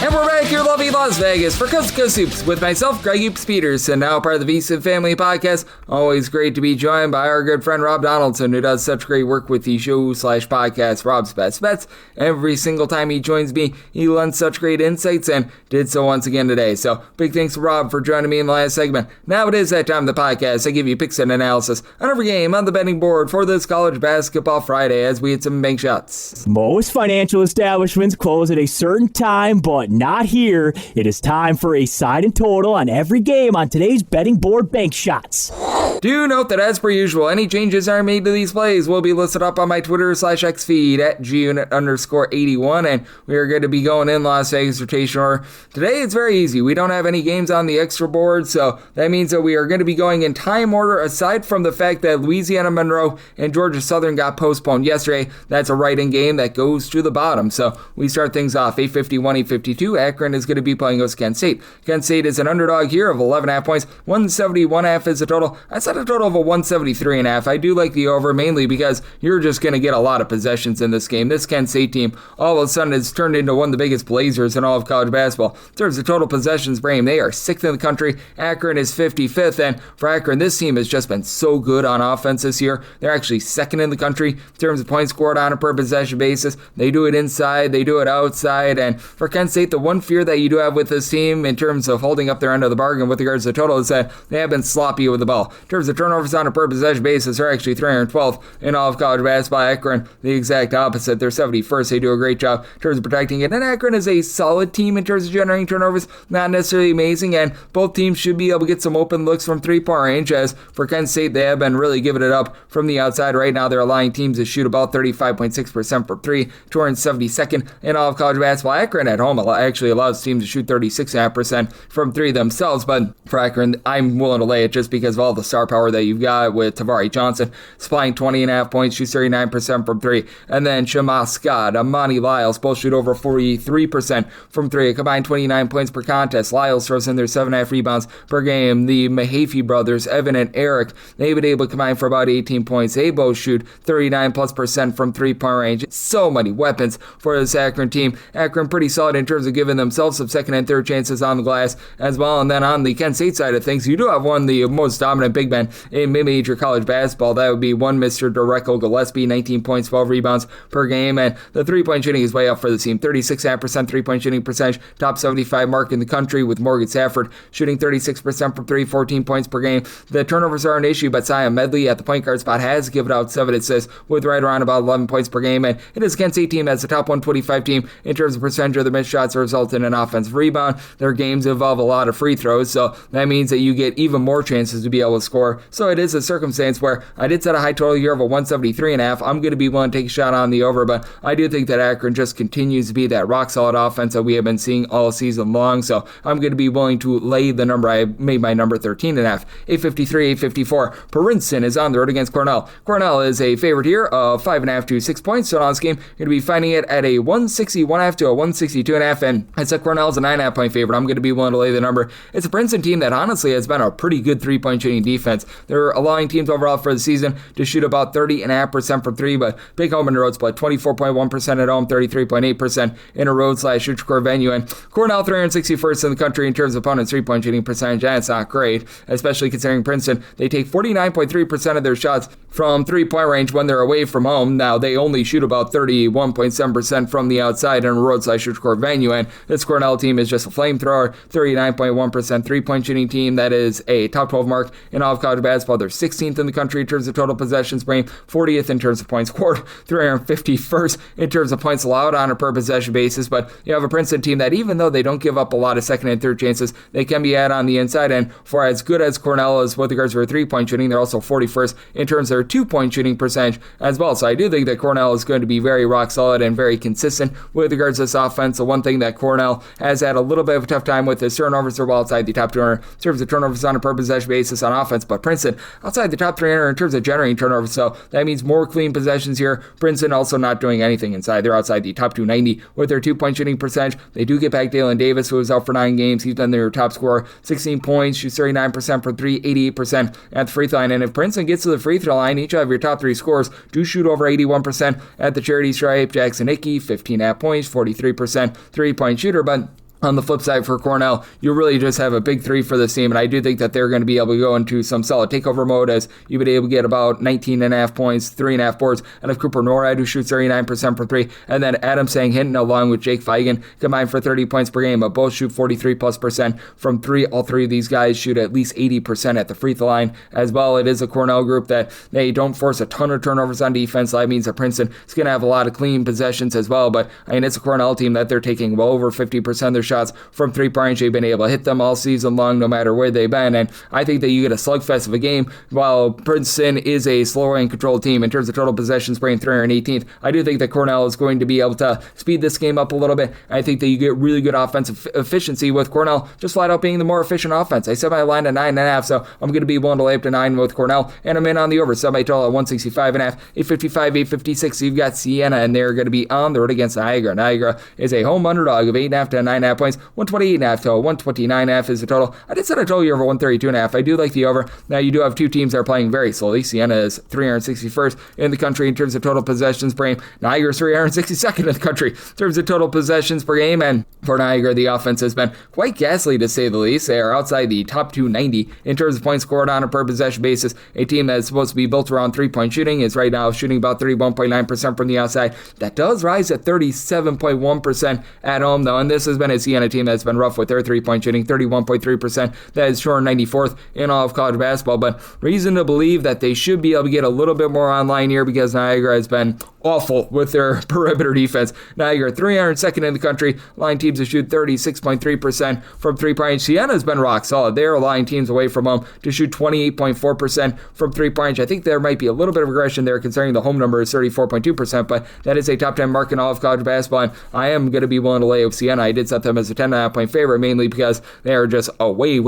And we're back here, lovely Las Vegas, for Cusco Soups with myself, Greg Hoops Peters, and now part of the VSiN Family Podcast. Always great to be joined by our good friend Rob Donaldson, who does such great work with the show/podcast Rob's Best Bets. Every single time he joins me, he lends such great insights and did so once again today. So big thanks to Rob for joining me in the last segment. Now it is that time of the podcast. I give you picks and analysis on every game on the betting board for this College Basketball Friday as we hit some bank shots. Most financial establishments close at a certain time, but not here. It is time for a side and total on every game on today's betting board bank shots. Do note that as per usual, any changes are made to these plays will be listed up on my Twitter/X feed at gunit_81, and we are going to be going in Las Vegas rotation order. Today it's very easy. We don't have any games on the extra board, so that means that we are going to be going in time order aside from the fact that Louisiana Monroe and Georgia Southern got postponed yesterday. That's a right-in game that goes to the bottom. So we start things off 8:51, 8:52. Akron is going to be playing against Kent State. Kent State is an underdog here of 11.5 points. 171.5 is the total. I set a total of a 173.5. I do like the over mainly because you're just going to get a lot of possessions in this game. This Kent State team all of a sudden has turned into one of the biggest blazers in all of college basketball. In terms of total possessions per game, they are 6th in the country. Akron is 55th, and for Akron, this team has just been so good on offense this year. They're actually 2nd in the country in terms of points scored on a per possession basis. They do it inside, they do it outside, and for Kent State, the one fear that you do have with this team in terms of holding up their end of the bargain with regards to the total is that they have been sloppy with the ball. In terms of turnovers on a per possession basis, they're actually 312th in all of college basketball. Akron, the exact opposite. They're 71st. They do a great job in terms of protecting it. And Akron is a solid team in terms of generating turnovers, not necessarily amazing, and both teams should be able to get some open looks from three-point range, as for Kent State, they have been really giving it up from the outside. Right now, they're allowing teams to shoot about 35.6% from three, 272nd in all of college basketball. Akron at home actually allows teams to shoot 36.5% from three themselves, but for Akron, I'm willing to lay it just because of all the star power that you've got with Tavari Johnson supplying 20.5 points, shoots 39% from three, and then Shema Scott, Amani Lyles both shoot over 43% from three, a combined 29 points per contest. Lyles throws in their 7.5 rebounds per game. The Mahaffey brothers, Evan and Eric, they've been able to combine for about 18 points. They both shoot 39+% from three-point range. So many weapons for this Akron team. Akron pretty solid in terms of giving themselves some second and third chances on the glass as well. And then on the Kent State side of things, you do have one of the most dominant big men in mid-major college basketball. That would be one Mr. Dereko Gillespie, 19 points, 12 rebounds per game. And the three-point shooting is way up for the team. 36.5% three-point shooting percentage, top 75 mark in the country, with Morgan Safford shooting 36% from three, 14 points per game. The turnovers are an issue, but Zion Medley at the point guard spot has given out 7 assists with right around about 11 points per game. And it is a Kent State team that's the top 125 team in terms of percentage of their missed shots that result in an offensive rebound. Their games involve a lot of free throws, so that means that you get even more chances to be able to score. So it is a circumstance where I did set a high total here of a 173.5. I'm going to be willing to take a shot on the over, but I do think that Akron just continues to be that rock-solid offense that we have been seeing all season long, so I'm going to be willing to lay the number. I made my number 13.5. 853, 854. Princeton is on the road against Cornell. Cornell is a favorite here of 5.5 to 6 points, so on this game, going to be finding it at a 161.5 to a 162.5, and I said Cornell's a 9.5 point favorite. I'm going to be willing to lay the number. It's a Princeton team that honestly has been a pretty good three-point shooting defense. They're allowing teams overall for the season to shoot about 30.5% from three, but big home and road split, 24.1% at home, 33.8% in a road/neutral venue. And Cornell 361st in the country in terms of opponents' three-point shooting percentage. That's not great, especially considering Princeton. They take 49.3% of their shots from three-point range when they're away from home. Now, they only shoot about 31.7% from the outside in a road/neutral venue, and this Cornell team is just a flamethrower. 39.1% three-point shooting team. That is a top 12 mark in all of college basketball. They're 16th in the country in terms of total possessions per game, 40th in terms of points scored, 351st in terms of points allowed on a per possession basis. But you have a Princeton team that, even though they don't give up a lot of second and third chances, they can be had on the inside. And for as good as Cornell is with regards to their three-point shooting, they're also 41st in terms of their two-point shooting percentage as well. So I do think that Cornell is going to be very rock solid and very consistent with regards to this offense. The one thing that Cornell Cornell has had a little bit of a tough time with his turnovers. They're well outside the top 200 in terms of turnovers on a per possession basis on offense, but Princeton outside the top 300 in terms of generating turnovers, so that means more clean possessions here. Princeton also not doing anything inside. They're outside the top 290 with their 2-point shooting percentage. They do get back Dalen Davis, who was out for 9 games. He's been their top scorer, 16 points, shoots 39% from 3, 88% at the free throw line. And if Princeton gets to the free throw line, each of your top 3 scorers do shoot over 81% at the charity stripe. Jackson Hickey, 15.5 points, 43% 3-point shooter, but on the flip side for Cornell, you really just have a big 3 for this team, and I do think that they're going to be able to go into some solid takeover mode, as you've been able to get about 19.5 points, 3.5 boards out of Cooper Norad, who shoots 39% from 3, and then Adam Sang-Hinton along with Jake Feigen combined for 30 points per game, but both shoot 43+% from 3. All 3 of these guys shoot at least 80% at the free throw line as well. It is a Cornell group that they don't force a ton of turnovers on defense. That means that Princeton is going to have a lot of clean possessions as well, but I mean, it's a Cornell team that they're taking well over 50% of their shots from 3-point range. They've been able to hit them all season long, no matter where they've been, and I think that you get a slugfest of a game. While Princeton is a slower and controlled team in terms of total possessions, ranking 318th, I do think that Cornell is going to be able to speed this game up a little bit. I think that you get really good offensive efficiency with Cornell just flat out being the more efficient offense. I set my line at 9.5, so I'm going to be willing to lay up to 9 with Cornell, and I'm in on the over. Set my total at 165.5, 855, 856. So you've got Siena, and they're going to be on the road against Niagara. Niagara is a home underdog of 8.5 to 9.5 points, 128.5 to 129.5 is the total. I did set a total here over 132.5. I do like the over. Now, you do have 2 teams that are playing very slowly. Siena is 361st in the country in terms of total possessions per game. Niagara is 362nd in the country in terms of total possessions per game, and for Niagara, the offense has been quite ghastly, to say the least. They are outside the top 290 in terms of points scored on a per possession basis. A team that is supposed to be built around 3-point shooting is right now shooting about 31.9% from the outside. That does rise at 37.1% at home, though, and this has been a Siena team that's been rough with their 3-point shooting, 31.3%. That is short 94th in all of college basketball, but reason to believe that they should be able to get a little bit more online here, because Niagara has been awful with their perimeter defense. Niagara 302nd in the country, allowing teams to shoot 36.3% from 3-point. Siena has been rock solid. They're allowing teams away from home to shoot 28.4% from 3-point. I think there might be a little bit of regression there, considering the home number is 34.2%, but that is a top 10 mark in all of college basketball, and I am going to be willing to lay with Siena. I did set them as a 10.5 point favorite, mainly because they are just a way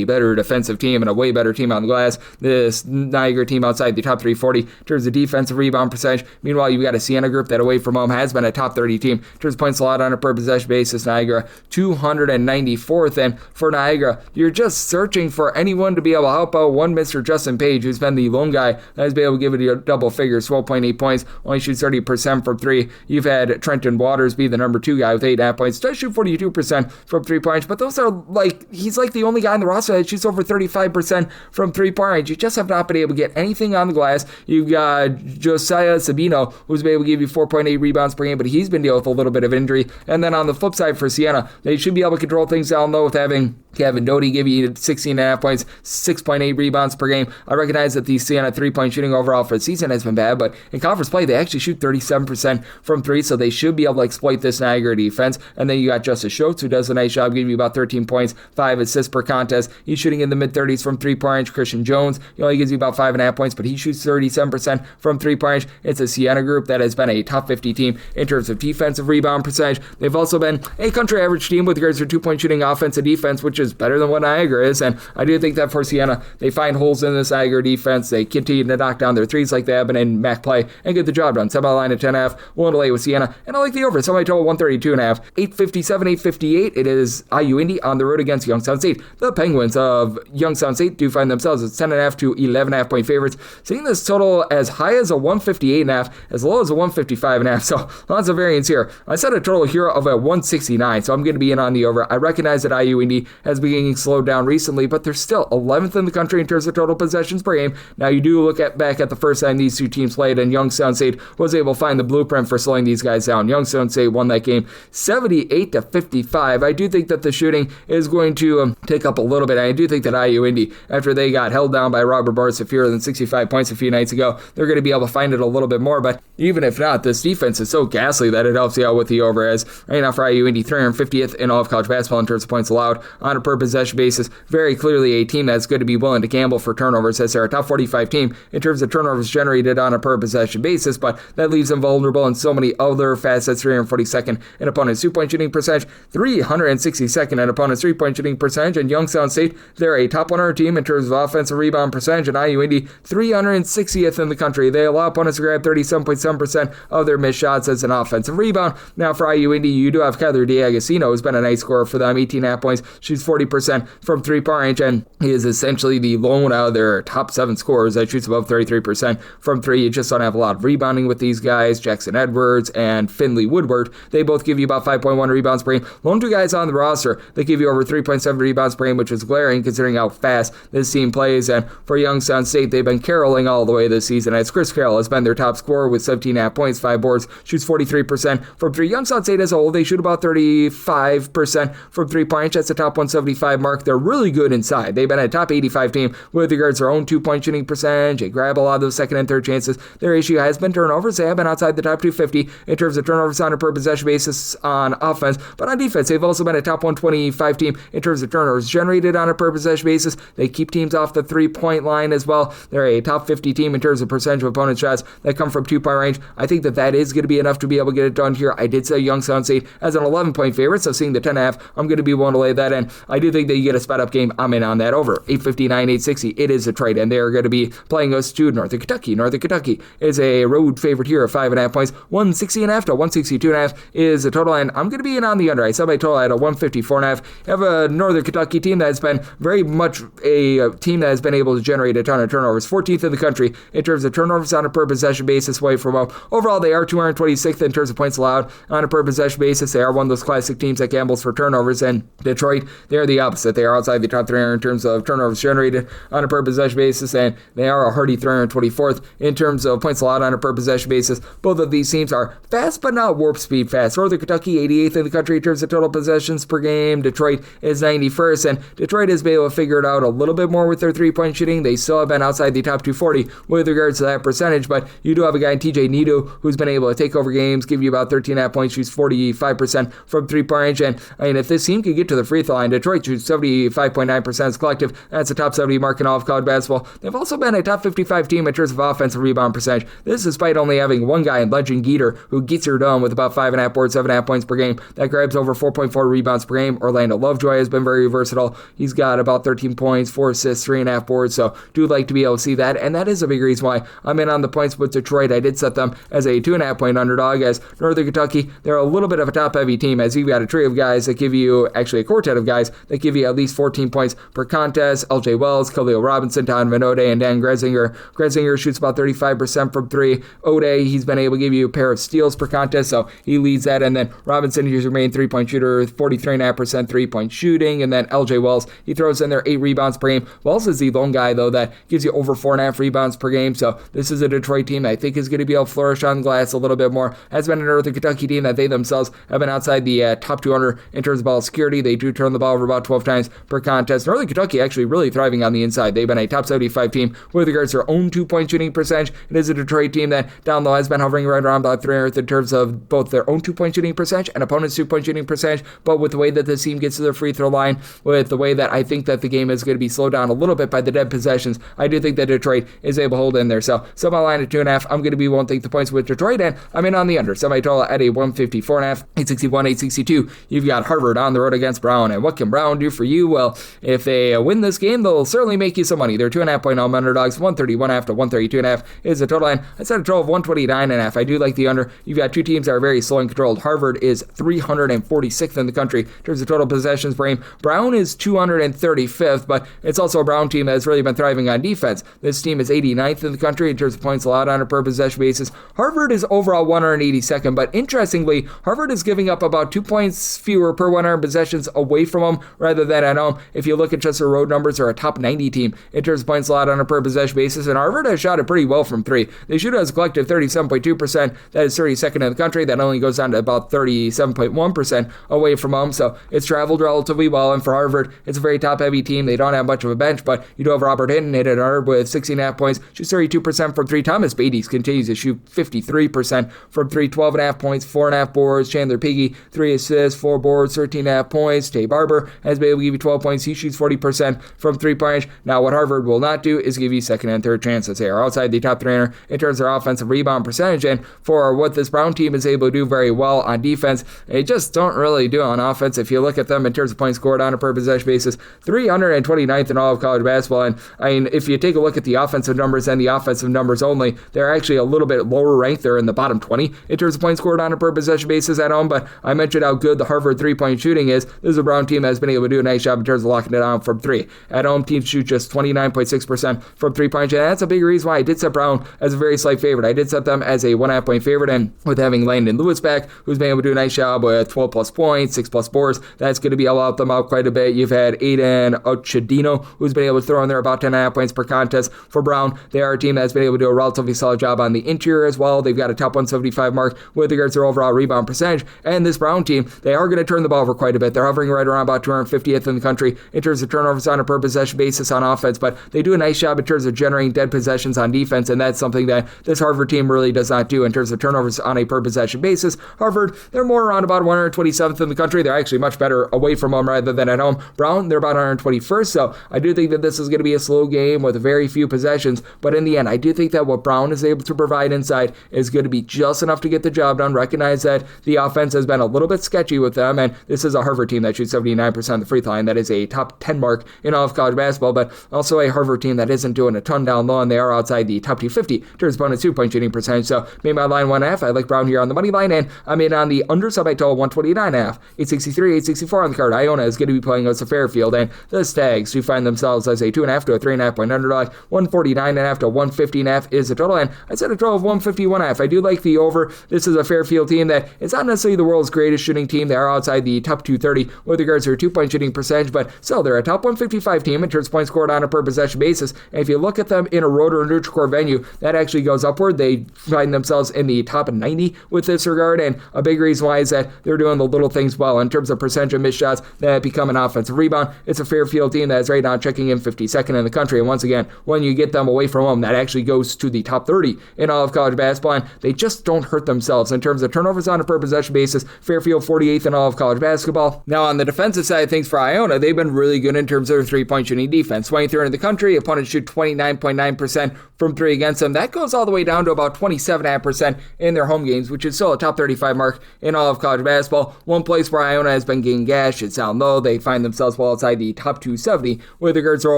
better defensive team and a way better team on the glass. This Niagara team outside the top 340 in terms of defensive rebound percentage. Meanwhile, you've got a Siena group that away from home has been a top 30 team in terms of points allowed on a per possession basis. Niagara 294th, and for Niagara, you're just searching for anyone to be able to help out one Mr. Justin Page, who's been the lone guy that has been able to give it a double figures, 12.8 points, only shoots 30% from 3. You've had Trenton Waters be the number 2 guy with 8.5 points, does shoot 42% from 3-point, but those are he's like the only guy in the roster that shoots over 35% from 3-point range. You just have not been able to get anything on the glass. You've got Josiah Sabino, who's been able to give you 4.8 rebounds per game, but he's been dealing with a little bit of injury. And then on the flip side for Siena, they should be able to control things down low with having Kevin Doty give you 16.5 points, 6.8 rebounds per game. I recognize that the Siena 3-point shooting overall for the season has been bad, but in conference play, they actually shoot 37% from 3, so they should be able to exploit this Niagara defense. And then you got Justice Schultz, who does a nice job, giving you about 13 points, 5 assists per contest. He's shooting in the mid-30s from 3-point range. Christian Jones, he only gives you about 5.5 points, but he shoots 37% from 3-point range. It's a Siena group that has been a top 50 team in terms of defensive rebound percentage. They've also been a country average team with regards to 2-point shooting offense and defense, which is better than what Niagara is, and I do think that for Siena, they find holes in this Niagara defense. They continue to knock down their threes like they have been in MAC play and get the job done. Set my line at 10.5, willing to lay with Siena, and I like the over. Set my total 132.5, 857, 858. It is IU Indy on the road against Youngstown St. The Penguins of Youngstown St do find themselves at 10.5 to 11.5 point favorites, seeing this total as high as a 158.5, as low as a 155.5, so lots of variance here. I set a total here of a 169, so I'm going to be in on the over. I recognize that IU Indy has been getting slowed down recently, but they're still 11th in the country in terms of total possessions per game. Now, you do look back at the first time these two teams played, and Youngstown St was able to find the blueprint for slowing these guys down. Youngstown St won that game 78-55. I do think that the shooting is going to take up a little bit. I do think that IU Indy, after they got held down by Robert Morris of fewer than 65 points a few nights ago, they're going to be able to find it a little bit more, but even if not, this defense is so ghastly that it helps you out with the over, as right now for IU Indy, 350th in all of college basketball in terms of points allowed on a per possession basis. Very clearly a team that's going to be willing to gamble for turnovers, as they're a top 45 team in terms of turnovers generated on a per possession basis, but that leaves them vulnerable in so many other facets. 342nd in opponent's 2-point shooting percentage, 362nd in opponents' three-point shooting percentage, and Youngstown State, they're a top 100 team in terms of offensive rebound percentage, and IU Indy, 360th in the country. They allow opponents to grab 37.7% of their missed shots as an offensive rebound. Now for IU Indy, you do have Kyler Diagostino, who's been a nice scorer for them, 18.5 points, shoots 40% from three-point range, and he is essentially the lone out of their top 7 scorers that shoots above 33% from three. You just don't have a lot of rebounding with these guys. Jackson Edwards and Finley Woodward, they both give you about 5.1 rebounds per game. Lone two guys on the roster, they give you over 3.7 rebounds per game, which is glaring considering how fast this team plays. And for Youngstown State, they've been caroling all the way this season, as Chris Carroll has been their top scorer with 17.5 points, 5 boards, shoots 43% from three. Youngstown State as a whole, they shoot about 35% from three-point. That's the top 175 mark. They're really good inside. They've been a top 85 team with regards to their own two-point shooting percentage. They grab a lot of those second and third chances. Their issue has been turnovers. They have been outside the top 250 in terms of turnovers on a per possession basis on offense, but on defense, they've also been a top 125 team in terms of turnovers generated on a per possession basis. They keep teams off the three-point line as well. They're a top 50 team in terms of percentage of opponent shots that come from two-point range. I think that is going to be enough to be able to get it done here. I did say Youngstown State as an 11-point favorite, so seeing the 10.5, I'm going to be willing to lay that in. I do think that you get a spot-up game. I'm in on that over. 859, 860. It is Detroit, and they are going to be playing us to Northern Kentucky. Northern Kentucky is a road favorite here of 5.5 points. 160.5 to 162.5 is the total, and I'm going to be in on the under. I said my total at a 154.5. You have a Northern Kentucky team that has been very much a team that has been able to generate a ton of turnovers. 14th in the country in terms of turnovers on a per possession basis away from home. Overall, they are 226th in terms of points allowed on a per possession basis. They are one of those classic teams that gambles for turnovers, and Detroit, they are the opposite. They are outside the top 300 in terms of turnovers generated on a per possession basis, and they are a hearty 324th in terms of points allowed on a per possession basis. Both of these teams are fast, but not warp speed fast. Northern Kentucky, 88th in the country in terms of total possessions per game. Detroit is 91st, and Detroit has been able to figure it out a little bit more with their three-point shooting. They still have been outside the top 240 with regards to that percentage, but you do have a guy in TJ Nito who's been able to take over games, give you about 13.5 points, shoots 45% from three-point range, and I mean, if this team can get to the free throw line, Detroit shoots 75.9% as collective. That's a top 70 mark in all of college basketball. They've also been a top 55 team in terms of offensive rebound percentage. This despite only having one guy in Legend Geeter who gets her done with about 5.5 boards, 7.5 points per game. That grabs over 4.4 rebounds per game. Orlando Lovejoy has been very versatile. He's got about 13 points, 4 assists, 3.5 boards, so do like to be able to see that, and that is a big reason why I'm in on the points with Detroit. I did set them as a 2.5 point underdog, as Northern Kentucky, they're a little bit of a top-heavy team, as you've got a trio of guys that give you, actually a quartet of guys that give you at least 14 points per contest. LJ Wells, Khalil Robinson, Donovan Ode, and Dan Gresinger. Gresinger shoots about 35% from three. Ode, he's been able to give you a pair of steals per contest, so he leads that, and then Robinson, he's your main three-point shooter, 43.5% three-point shooting, and then LJ Wells, he throws in there 8 rebounds per game. Wells is the lone guy, though, that gives you over 4.5 rebounds per game, so this is a Detroit team that I think is going to be able to flourish on the glass a little bit more. Has been a Northern Kentucky team that they themselves have been outside the top 200 in terms of ball security. They do turn the ball over about 12 times per contest. Northern Kentucky actually really thriving on the inside. They've been a top 75 team with regards to their own two-point shooting percentage. It is a Detroit team that down low has been hovering right around about 300th in terms of both their own two-point shooting percentage and opponent's two-point shooting percentage, but with the way that this team gets to their free throw line, with the way that I think that the game is going to be slowed down a little bit by the dead possessions, I do think that Detroit is able to hold in there. So my line at 2.5, I'm going to be won't take the points with Detroit, and I'm in on the under. Semi-total at a 154.5, 861, 862. You've got Harvard on the road against Brown, and what can Brown do for you? Well, if they win this game, they'll certainly make you some money. They're 2.5 point home underdogs. 131.5 to 132.5 is the total line. I set a total of 129.5. I do like the under. You've got two teams that are very slow and controlled. Harvard is 346th in the country in terms of total possessions per game. Brown is 235th, but it's also a Brown team that has really been thriving on defense. This team is 89th in the country in terms of points allowed on a per possession basis. Harvard is overall 182nd, but interestingly, Harvard is giving up about 2 points fewer per 100 possessions away from home rather than at home. If you look at just their road numbers, they're a top 90 team in terms of points allowed on a per possession basis, and Harvard has shot it pretty well from three. They shoot as a collective 37.2%. That is 32nd in the country. That only goes down to about 37.1% away from home, so it's traveled relatively well, and for Harvard, it's a very top-heavy team. They don't have much of a bench, but you do have Robert Hinton hit at Harvard with 16.5 points, shoots 32% from three. Thomas Beatty continues to shoot 53% from three, 12.5 points, 4.5 boards. Chandler Piggy, 3 assists, 4 boards, 13.5 points. Tay Barber has been able to give you 12 points. He shoots 40% from three-point range. Now, what Harvard will not do is give you second and third chances. They are outside the top 300 in terms of their offensive rebound percentage, and for what this Brown team is able to do very well on defense, they just don't don't really do on offense. If you look at them in terms of points scored on a per possession basis, 329th in all of college basketball. And I mean, if you take a look at the offensive numbers and the offensive numbers only, they're actually a little bit lower ranked. They're in the bottom 20 in terms of points scored on a per possession basis at home. But I mentioned how good the Harvard three-point shooting is. This is a Brown team that has been able to do a nice job in terms of locking it down from three. At home, teams shoot just 29.6% from three-point. And that's a big reason why I did set Brown as a very slight favorite. I did set them as a 1.5 point favorite, and with having Landon Lewis back, who's been able to do a nice job with 12 plus points, 6 plus boards, that's going to be able to help them out quite a bit. You've had Aiden Ochadino, who's been able to throw in there about 10.5 points per contest for Brown. They are a team that's been able to do a relatively solid job on the interior as well. They've got a top 175 mark with regards to their overall rebound percentage, and this Brown team, they are going to turn the ball over quite a bit. They're hovering right around about 250th in the country in terms of turnovers on a per possession basis on offense, but they do a nice job in terms of generating dead possessions on defense, and that's something that this Harvard team really does not do in terms of turnovers on a per possession basis. Harvard, they're more around about 127th in the country. They're actually much better away from home rather than at home. Brown, they're about 121st, so I do think that this is going to be a slow game with very few possessions, but in the end, I do think that what Brown is able to provide inside is going to be just enough to get the job done. Recognize that the offense has been a little bit sketchy with them, and this is a Harvard team that shoots 79% of the free throw line. That is a top 10 mark in all of college basketball, but also a Harvard team that isn't doing a ton down low, and they are outside the top 250 in terms of opponent's 2-point shooting percentage. So made my line 1.5. I like Brown here on the money line, and I'm in on the under sub. I total 129.5. 863, 864 on the card. Iona is going to be playing against the Fairfield, and the Stags, who find themselves as a 2.5 to a 3.5 point underdog. 149.5 to 150.5 is the total, and I set a total of 151.5. I do like the over. This is a Fairfield team that is not necessarily the world's greatest shooting team. They are outside the top 230 with regards to their 2-point shooting percentage, but still, they're a top 155 team in terms of points scored on a per possession basis. And if you look at them in a road or neutral court venue, that actually goes upward. They find themselves in the top 90 with this regard, and a big reason why is that they're doing the little things well in terms of percentage of missed shots that become an offensive rebound. It's a Fairfield team that is right now checking in 52nd in the country, and once again, when you get them away from home, that actually goes to the top 30 in all of college basketball, and they just don't hurt themselves in terms of turnovers on a per possession basis. Fairfield 48th in all of college basketball. Now on the defensive side of things for Iona, they've been really good in terms of their 3-point shooting defense. 23rd in the country, opponents shoot 29.9% from three against them. That goes all the way down to about 27.5% in their home games, which is still a top 35 mark in all of college basketball. One place where Iona has been getting gashed is down low. They find themselves well outside the top 270 with regards to their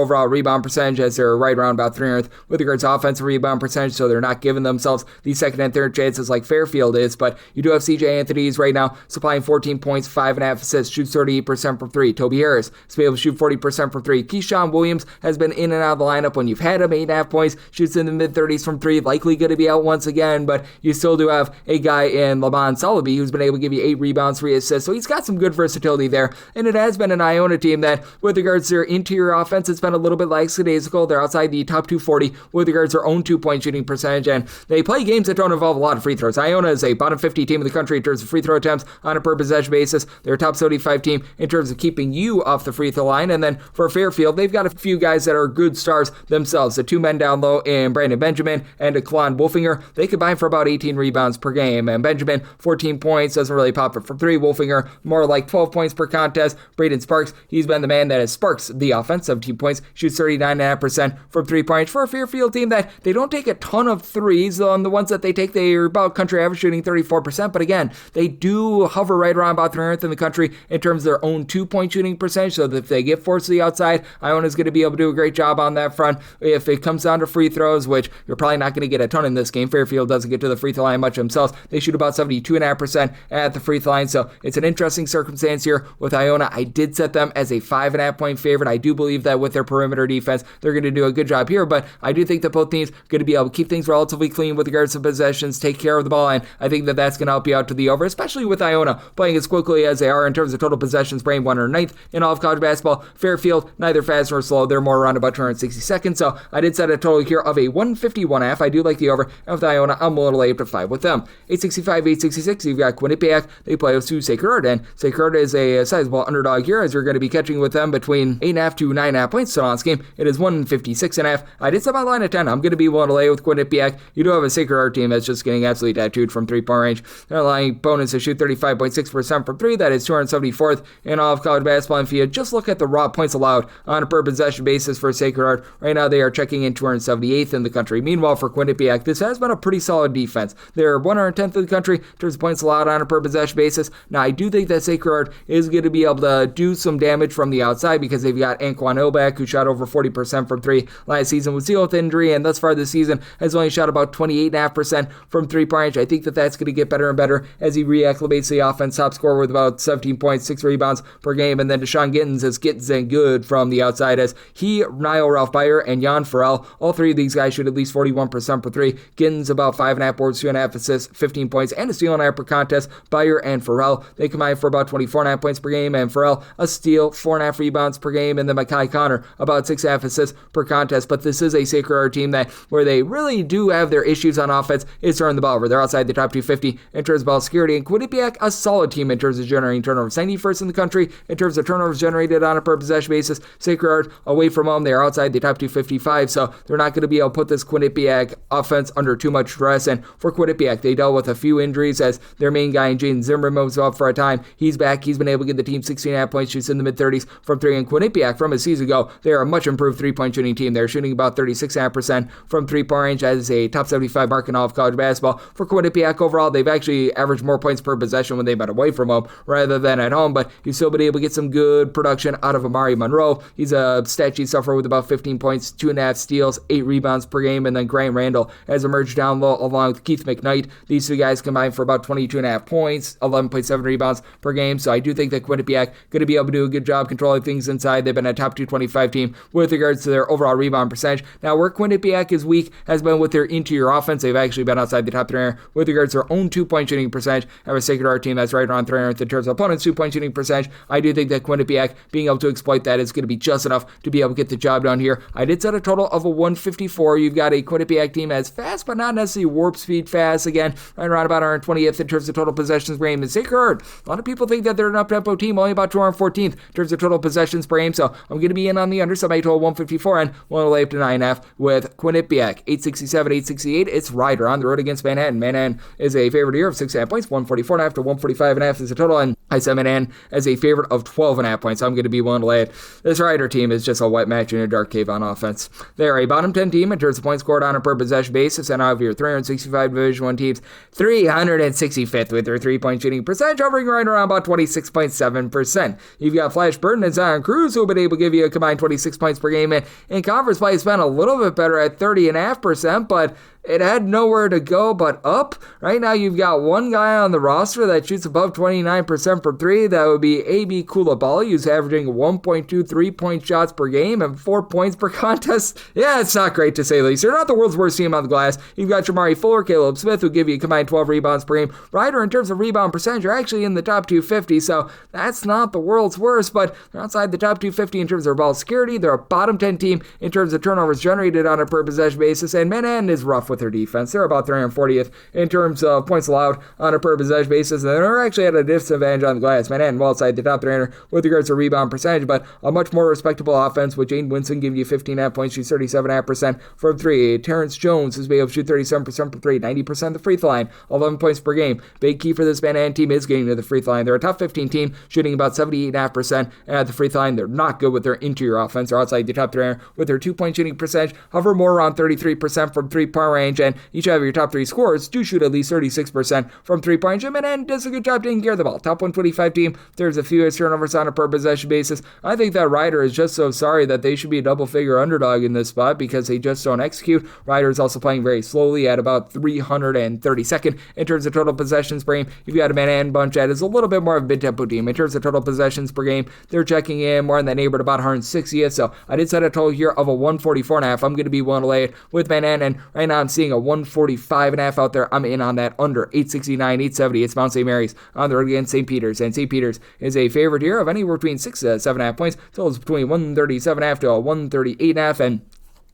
overall rebound percentage, as they're right around about 300th with regards to offensive rebound percentage, so they're not giving themselves the second and third chances like Fairfield is. But you do have CJ Anthony's right now supplying 14 points, 5.5 assists, shoots 38% from three. Toby Harris is able to shoot 40% from three. Keyshawn Williams has been in and out of the lineup when you've had him. 8.5 points, shoots in the mid-30s from three, likely going to be out once again, but you still do have a guy in Lamont Salaby who's been able to give you 8 rebounds, 3 assists, so he's got some good versatility there. And it has been an Iona team that, with regards to their interior offense, it's been a little bit lackadaisical. They're outside the top 240 with regards to their own 2-point shooting percentage, and they play games that don't involve a lot of free throws. Iona is a bottom 50 team in the country in terms of free throw attempts on a per possession basis. They're a top 75 team in terms of keeping you off the free throw line. And then for Fairfield, they've got a few guys that are good stars themselves. The 2 men down low in Brandon Benjamin and Kalon Wolfinger. They combine for about 18 rebounds per game. And Benjamin, 14 points, doesn't really pop it from three. Wolfinger, more like 12 points per contest. Braden Sparks, he's been the man that has sparks the offense. 17 points, shoots 39.5% from 3-point for a Fairfield team that they don't take a ton of threes. On the ones that they take, they're about country average, shooting 34%. But again, they do hover right around about 300th in the country in terms of their own 2-point shooting percentage. So that if they get forced to the outside, Iona's going to be able to do a great job on that front. If it comes down to free throws, which you're probably not going to get a ton in this game, Fairfield doesn't get to the free throw line much themselves. They shoot about 72.5% at the free throw line. So it's an interesting circumstance here with Iona. I did set them as a 5.5 point favorite. I do believe that with their perimeter defense, they're going to do a good job here, but I do think that both teams are going to be able to keep things relatively clean with regards to possessions, take care of the ball, and I think that that's going to help you out to the over, especially with Iona playing as quickly as they are in terms of total possessions, ranked 109th in all of college basketball. Fairfield, neither fast nor slow. They're more around about 260 so I did set a total here of a 151.5. I do like the over, and with Iona, I'm willing to lay up to 5 with them. 865, 866, you've got Quinnipiac. They play with Sacred Heart, and Sacred Heart is a sizable underdog here, as you're going to be catching with them between 8.5 to 9.5 points total on this game. It is 156.5. I did set my line at 10. I'm going to be willing to lay with Quinnipiac. You do have a Sacred Heart team that's just getting absolutely tattooed from 3-point range. They're allowing opponents to shoot 35.6% from 3. That is 274th in all of college basketball. And if you just look at the raw points allowed on a per possession basis for Sacred Heart, right now they are checking in 278th in the country. Meanwhile, for Quinnipiac, this has been a pretty solid defense. They're 110th in the country in terms of points allowed on a per possession basis. Now, I do think that Sacred Heart is going to be able to do some damage from the outside because they've got Anquan Ilbeck, who shot over 40% from three last season with Seal with injury, and thus far this season has only shot about 28.5% from three-point range. I think that that's going to get better and better as he reacclimates the offense. Top scorer with about 17 points, 6 rebounds per game, and then Deshaun Gittins is getting good from the outside as he, Niall Ralph Byer, and Jan Farrell, all three of these guys shoot at least 41% per three. Gittins about 5.5 boards, 2.5 assists, 15 points, and a steal and a half per contest. Byer and Farrell, they combine for about 24.5 points per game, and Farrell a steal, 4.5 rebounds per game, and then Mackay Connor about 6.5 assists per contest. But this is a Sacred Heart team that where they really do have their issues on offense is turning the ball over. They're outside the top 250 in terms of ball security, and Quinnipiac a solid team in terms of generating turnovers, 91st in the country in terms of turnovers generated on a per possession basis. Sacred Heart away from home, they are outside the top 255, so they're not going to be able to put this Quinnipiac offense under too much stress. And for Quinnipiac, they dealt with a few injuries as their main guy, Jaden Zimmerman, was out for a time. He's back. He's been able to get the team 16.5 points, shoots in the mid-30s from three. And Quinnipiac, from a season ago, they are a much improved three-point shooting team. They're shooting about 36.5% from three-point range as a top 75 mark in all of college basketball. For Quinnipiac overall, they've actually averaged more points per possession when they've been away from home rather than at home, but you've still been able to get some good production out of Amari Monroe. He's a stat sheet sufferer with about 15 points, 2.5 steals, 8 rebounds per game, and then Graham Randall has emerged down low along with Keith McKnight. These two guys combined for about 22.5 points, 11.7 rebounds per game, so I do think that Quinnipiac going to be able to do a good job controlling things inside. They've been a top 225 team with regards to their overall rebound percentage. Now, where Quinnipiac is weak has been with their interior offense. They've actually been outside the top 300 with regards to their own two-point shooting percentage. Have a Sacred Heart team that's right around 300th in terms of opponents' two-point shooting percentage. I do think that Quinnipiac being able to exploit that is going to be just enough to be able to get the job done here. I did set a total of a 154. You've got a Quinnipiac team that's fast, but not necessarily warp speed fast. Again, right around about 120th in terms of total possessions per game. And Sacred Heart, a lot of people think that they're an up-tempo team, only about 214th in terms of total possessions per game. So I'm going to be in on the under, so I total 154 and one lay up to 9.5 with Quinnipiac 867, 868. It's Ryder on the road against Manhattan. Manhattan is a favorite here of 6.5 points, 144.5 to 145.5 is the total, and I set Manhattan as a favorite of 12.5 points. So I'm going to be willing to lay it. This Ryder team is just a wet match in a dark cave on offense. They're a bottom 10 team in terms of points scored on a per possession basis, and out of your 365 Division I teams, 365th with their three-point shooting percentage, hovering right around about 26.7%. You've got Flash Burton and Zion Cruz, who have been able to give you a combined 26 points per game, and in conference play, it's been a little bit better at 30.5%, but it had nowhere to go but up. Right now, you've got one guy on the roster that shoots above 29% from three. That would be A.B. Koulibaly, who's averaging 1.2 3-point shots per game and 4 points per contest. Yeah, it's not great to say the least. They're not the world's worst team on the glass. You've got Jamari Fuller, Caleb Smith, who give you a combined 12 rebounds per game. Ryder, in terms of rebound percentage, are actually in the top 250, so that's not the world's worst, but they're outside the top 250 in terms of their ball security. They're a bottom 10 team in terms of turnovers generated on a per possession basis, and Manhattan is rough with their defense. They're about 340th in terms of points allowed on a per possession basis, and they're actually at a disadvantage on the glass. Manhattan well outside the top 300 with regards to rebound percentage, but a much more respectable offense with Jane Winson giving you 15.5 points, shoots 37.5% from three. Terrence Jones is able to shoot 37% from three, 90% of the free throw line, 11 points per game. Big key for this Manhattan team is getting to the free throw line. They're a top 15 team, shooting about 78.5% at the free throw line. They're not good with their interior offense. They're outside the top 300 with their two-point shooting percentage, hover more around 33% from three-point range, and each of your top three scorers do shoot at least 36% from three-point range, and does a good job taking care of the ball. Top 125 team, there's a few turnovers on a per possession basis. I think that Ryder is just so sorry that they should be a double-figure underdog in this spot because they just don't execute. Ryder is also playing very slowly at about 332nd in terms of total possessions per game. You've got a Manhattan bunch that is a little bit more of a mid-tempo team. In terms of total possessions per game, they're checking in more in that neighborhood about 160th, so I did set a total here of a 144.5. I'm going to be willing to lay it with Manhattan, and right now I'm seeing a 145.5 out there. I'm in on that under 869, 870. It's Mount St. Mary's on the road against St. Peter's, and St. Peter's is a favorite here of anywhere between 6 to 7.5 points. Totals between 137.5 to a 138.5, and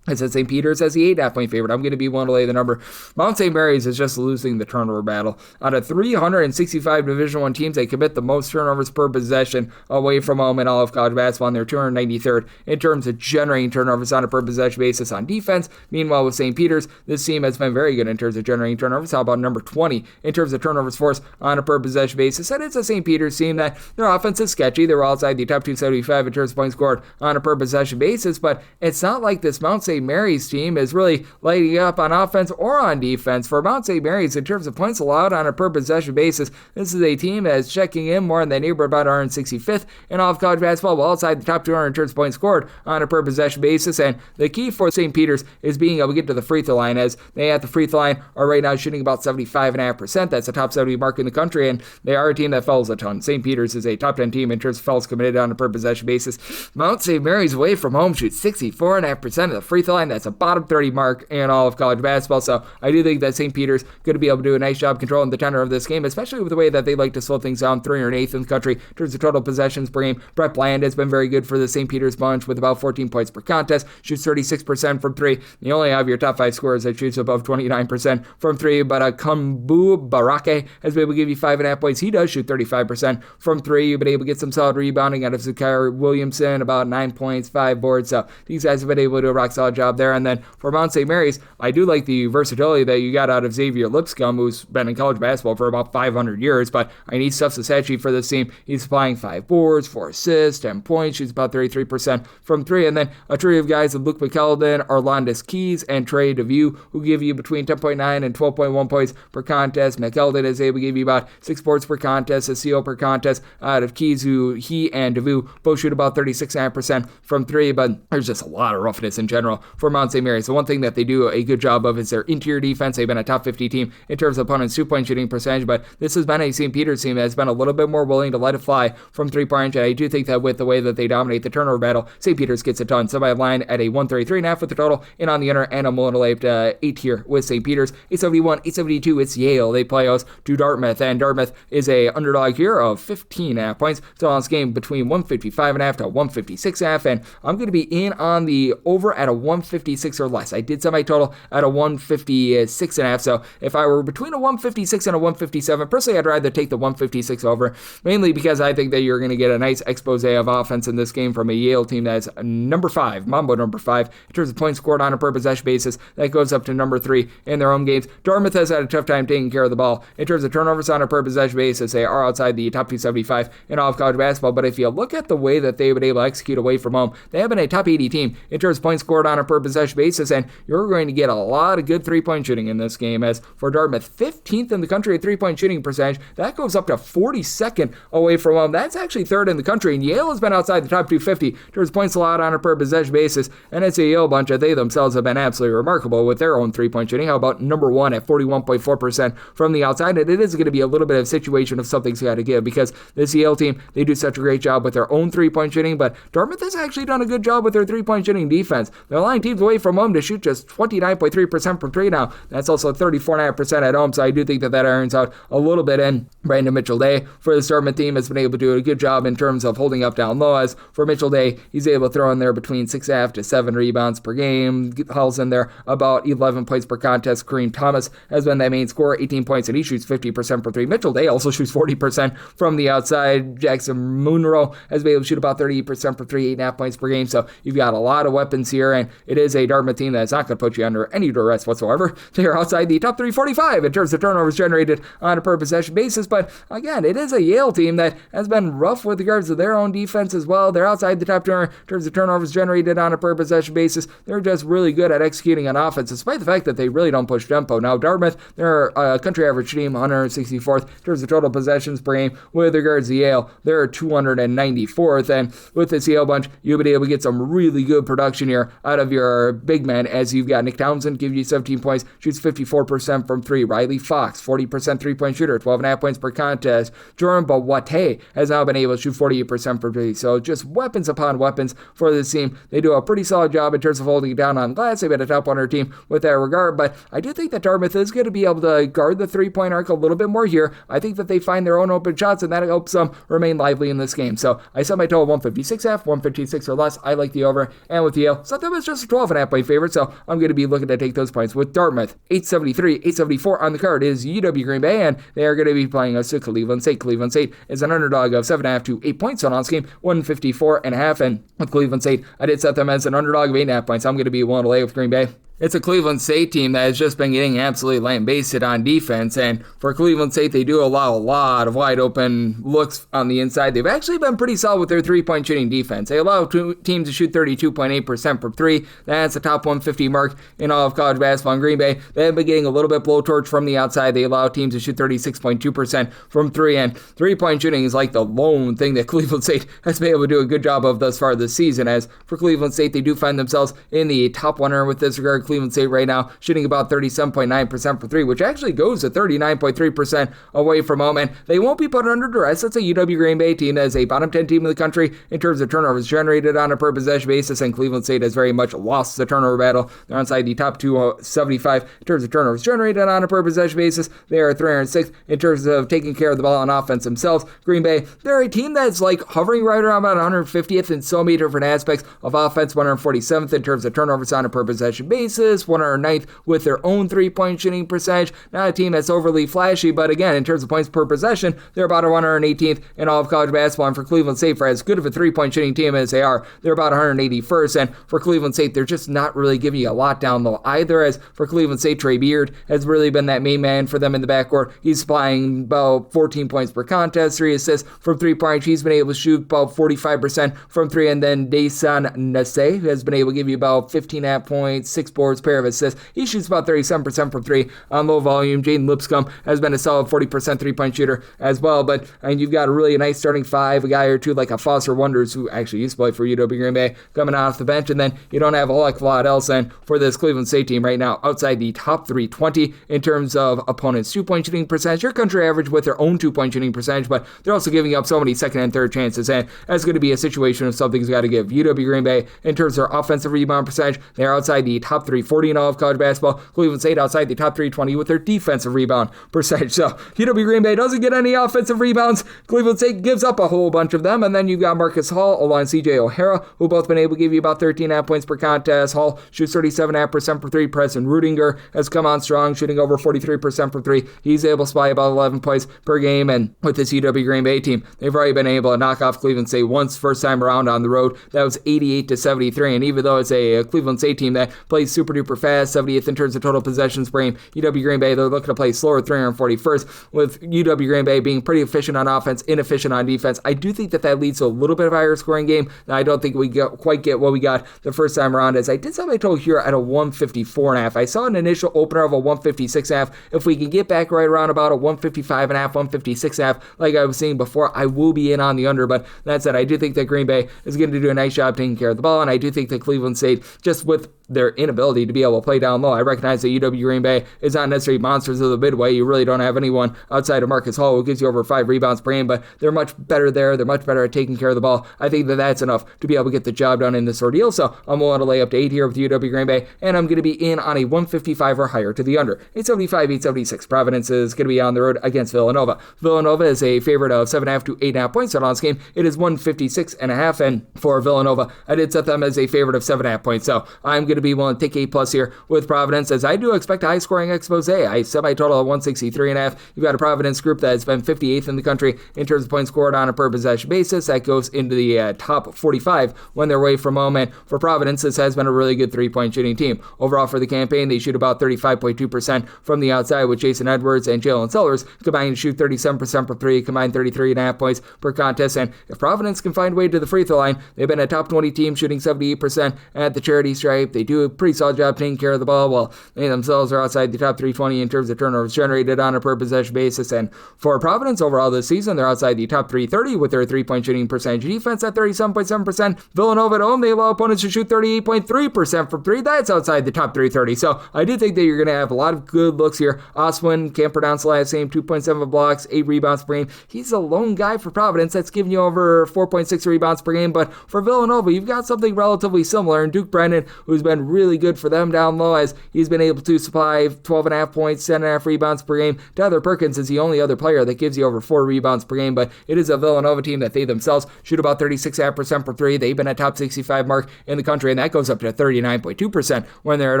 I said St. Peter's as the 8.5 point favorite. I'm going to be willing to lay the number. Mount St. Mary's is just losing the turnover battle. Out of 365 Division I teams, they commit the most turnovers per possession away from home in all of college basketball, and they're 293rd in terms of generating turnovers on a per possession basis on defense. Meanwhile, with St. Peter's, this team has been very good in terms of generating turnovers. How about number 20 in terms of turnovers forced on a per possession basis? And it's a St. Peter's team that their offense is sketchy. They're outside the top 275 in terms of points scored on a per possession basis, but it's not like this Mount St. St. Mary's team is really lighting up on offense or on defense. For Mount St. Mary's, in terms of points allowed on a per possession basis, this is a team that is checking in more in the neighborhood about 165th in all of college basketball, well outside the top 200 in terms of points scored on a per possession basis. And the key for St. Peter's is being able to get to the free throw line, as they at the free throw line are right now shooting about 75.5%. That's a top 70 mark in the country, and they are a team that fouls a ton. St. Peter's is a top 10 team in terms of fouls committed on a per possession basis. Mount St. Mary's away from home shoots 64.5% of the free throw line. That's a bottom 30 mark in all of college basketball. So I do think that St. Peter's going to be able to do a nice job controlling the tenor of this game, especially with the way that they like to slow things down. 308th in the country in terms of total possessions per game. Brett Bland has been very good for the St. Peter's bunch with about 14 points per contest. Shoots 36% from three. You only have your top five scorers that shoots above 29% from three, but Kumbu Barake has been able to give you 5.5 points. He does shoot 35% from three. You've been able to get some solid rebounding out of Zakir Williamson, about 9 points, 5 boards. So these guys have been able to do a rock solid job there. And then for Mount St. Mary's, I do like the versatility that you got out of Xavier Lipscomb, who's been in college basketball for about 500 years, but I need stuff to stat sheet for this team. He's supplying 5 boards, 4 assists, 10 points, shoots about 33% from three. And then a trio of guys with Luke McKeldin, Arlandis Keys, and Trey DeVue, who give you between 10.9 and 12.1 points per contest. McKeldin is able to give you about 6 boards per contest, a steal per contest out of Keys, who he and DeVue both shoot about 36.5% from three, but there's just a lot of roughness in general for Mount St. Mary's. So one thing that they do a good job of is their interior defense. They've been a top 50 team in terms of opponents' 2-point shooting percentage, but this has been a St. Peter's team that has been a little bit more willing to let it fly from 3-point range, and I do think that with the way that they dominate the turnover battle, St. Peter's gets it done. So by line at a 133.5 with the total, and on the under, and I'm willing to lay up 8 here with St. Peter's. 871, 872, it's Yale. They play us to Dartmouth, and Dartmouth is a underdog here of 15.5 points. So on this game between 155.5 to 156.5, and I'm going to be in on the over at a 156 or less. I did set my total at a 156.5, so if I were between a 156 and a 157, personally I'd rather take the 156 over, mainly because I think that you're going to get a nice expose of offense in this game from a Yale team that's number 5, Mambo number 5, in terms of points scored on a per possession basis. That goes up to number 3 in their home games. Dartmouth has had a tough time taking care of the ball. In terms of turnovers on a per possession basis, they are outside the top 275 in all of college basketball, but if you look at the way that they've been able to execute away from home, they have been a top 80 team in terms of points scored on a per possession basis, and you're going to get a lot of good 3-point shooting in this game. As for Dartmouth, 15th in the country at 3-point shooting percentage, that goes up to 42nd away from home. That's actually 3rd in the country, and Yale has been outside the top 250 in terms of points allowed on a per possession basis, and it's a Yale bunch that they themselves have been absolutely remarkable with their own 3-point shooting. How about number 1 at 41.4% from the outside? And it is going to be a little bit of a situation of something's got to give, because this Yale team, they do such a great job with their own 3-point shooting, but Dartmouth has actually done a good job with their 3-point shooting defense. They're allowing teams away from home to shoot just 29.3% from 3 now. That's also 34.5% at home, so I do think that irons out a little bit. And Brandon Mitchell-Day for the Dartmouth team has been able to do a good job in terms of holding up down low. As for Mitchell-Day, he's able to throw in there between 6.5 to 7 rebounds per game. Hauls in there about 11 points per contest. Kareem Thomas has been that main scorer, 18 points, and he shoots 50% from 3. Mitchell-Day also shoots 40% from the outside. Jackson Munro has been able to shoot about 38% from 3, 8.5 points per game. So you've got a lot of weapons here, and it is a Dartmouth team that's not going to put you under any duress whatsoever. They're outside the top 345 in terms of turnovers generated on a per possession basis. But again, it is a Yale team that has been rough with regards to their own defense as well. They're outside the top 200 in terms of turnovers generated on a per possession basis. They're just really good at executing on offense, despite the fact that they really don't push tempo. Now, Dartmouth, they're a country average team, 164th in terms of total possessions per game. With regards to Yale, they're 294th, and with this Yale bunch, you'll be able to get some really good production here out of your big men, as you've got Nick Townsend, give you 17 points, shoots 54% from 3. Riley Fox, 40% 3-point shooter, 12.5 points per contest. Jordan Bawate has now been able to shoot 48% from 3. So just weapons upon weapons for this team. They do a pretty solid job in terms of holding it down on glass. They've been a top 100 team with that regard, but I do think that Dartmouth is going to be able to guard the 3-point arc a little bit more here. I think that they find their own open shots, and that helps them remain lively in this game. So I set my total 156.5, 156 or less. I like the over, and with Yale, so that was just a 12.5 point favorite, so I'm going to be looking to take those points. With Dartmouth, 873, 874 on the card is UW Green Bay, and they are going to be playing us to Cleveland St. Cleveland St is an underdog of 7.5 to 8 points on this game, 154.5, and with Cleveland St, I did set them as an underdog of 8.5 points. I'm going to be willing to lay with Green Bay. It's a Cleveland State team that has just been getting absolutely lambasted on defense, and for Cleveland State, they do allow a lot of wide open looks on the inside. They've actually been pretty solid with their three-point shooting defense. They allow teams to shoot 32.8% from three. That's a top 150 mark in all of college basketball in Green Bay. They have been getting a little bit blowtorch from the outside. They allow teams to shoot 36.2% from three, and three-point shooting is like the lone thing that Cleveland State has been able to do a good job of thus far this season. As for Cleveland State, they do find themselves in the top 100 with this regard. Cleveland State right now shooting about 37.9% for three, which actually goes to 39.3% away from home, and they won't be put under duress. That's a UW Green Bay team that is a bottom 10 team in the country in terms of turnovers generated on a per possession basis, and Cleveland State has very much lost the turnover battle. They're inside the top 275 in terms of turnovers generated on a per possession basis. They are 306th in terms of taking care of the ball on offense themselves. Green Bay, they're a team that's like hovering right around about 150th in so many different aspects of offense, 147th in terms of turnovers on a per possession basis, 109th with their own three-point shooting percentage. Not a team that's overly flashy, but again, in terms of points per possession, they're about 118th in all of college basketball. And for Cleveland State, for as good of a three-point shooting team as they are, they're about 181st. And for Cleveland State, they're just not really giving you a lot down low either. As for Cleveland State, Trey Beard has really been that main man for them in the backcourt. He's supplying about 14 points per contest, 3 assists from three-point. He's been able to shoot about 45% from three. And then Dayton Nase has been able to give you about 15.5 points, 6 boards, pair of assists. He shoots about 37% from three on low volume. Jaden Lipscomb has been a solid 40% three-point shooter as well. But you've got a really nice starting five, a guy or two like a Foster Wonders, who actually used to play for UW Green Bay, coming out off the bench. And then you don't have a whole heck of a lot else. And for this Cleveland State team right now, outside the top 320 in terms of opponents' two-point shooting percentage, your country average with their own two-point shooting percentage, but they're also giving up so many second and third chances. And that's going to be a situation of something's got to give. UW Green Bay, in terms of their offensive rebound percentage, they're outside the top 340 in all of college basketball. Cleveland State outside the top 320 with their defensive rebound percentage. So UW Green Bay doesn't get any offensive rebounds. Cleveland State gives up a whole bunch of them. And then you've got Marcus Hall along CJ O'Hara, who both been able to give you about 13.5 points per contest. Hall shoots 37.5% for three. Preston Rudinger has come on strong, shooting over 43% for three. He's able to supply about 11 points per game. And with this UW Green Bay team, they've already been able to knock off Cleveland State once first time around on the road. That was 88-73. And even though it's a Cleveland State team that plays super duper fast, 70th in terms of total possessions per game, UW Green Bay, they're looking to play slower, 341st, with UW Green Bay being pretty efficient on offense, inefficient on defense. I do think that leads to a little bit of a higher scoring game. Now, I don't think we quite get what we got the first time around, as I did something I told here at a 154.5. I saw an initial opener of a 156.5. If we can get back right around about a 155.5, 156.5, like I was saying before, I will be in on the under. But that said, I do think that Green Bay is going to do a nice job taking care of the ball, and I do think that Cleveland State, just with their inability to be able to play down low, I recognize that UW Green Bay is not necessarily monsters of the midway. You really don't have anyone outside of Marcus Hall who gives you over 5 rebounds per game, but they're much better there. They're much better at taking care of the ball. I think that that's enough to be able to get the job done in this ordeal. So I'm willing to lay up to 8 here with UW Green Bay, and I'm going to be in on a 155 or higher to the under. 875, 876. Providence is going to be on the road against Villanova. Villanova is a favorite of 7.5 to 8.5 points on this game. It is 156.5, and for Villanova, I did set them as a favorite of 7.5 points. So I'm going to be willing to take 8+ here with Providence, as I do expect a high scoring expose. I set my total at 163.5. You've got a Providence group that has been 58th in the country in terms of points scored on a per possession basis. That goes into the top 45 when they're away from home. And for Providence, this has been a really good three-point shooting team. Overall for the campaign, they shoot about 35.2% from the outside, with Jason Edwards and Jalen Sellers combined to shoot 37% per three, combined 33.5 points per contest. And if Providence can find a way to the free throw line, they've been a top 20 team shooting 78% at the charity stripe. They do a pretty solid job taking care of the ball, while they themselves are outside the top 320 in terms of turnovers generated on a per possession basis. And for Providence overall this season, they're outside the top 330 with their three-point shooting percentage. Defense at 37.7%. Villanova at home, they allow opponents to shoot 38.3% from three. That's outside the top 330. So I do think that you're going to have a lot of good looks here. Oswin, can't pronounce the last name, 2.7 blocks, 8 rebounds per game. He's a lone guy for Providence that's giving you over 4.6 rebounds per game. But for Villanova, you've got something relatively similar. And Duke Brennan, who's been really good for them down low, as he's been able to supply 12.5 points, 10.5 rebounds per game. Tyler Perkins is the only other player that gives you over 4 rebounds per game, but it is a Villanova team that they themselves shoot about 36.5% per three. They've been a top 65 mark in the country, and that goes up to 39.2% when they're at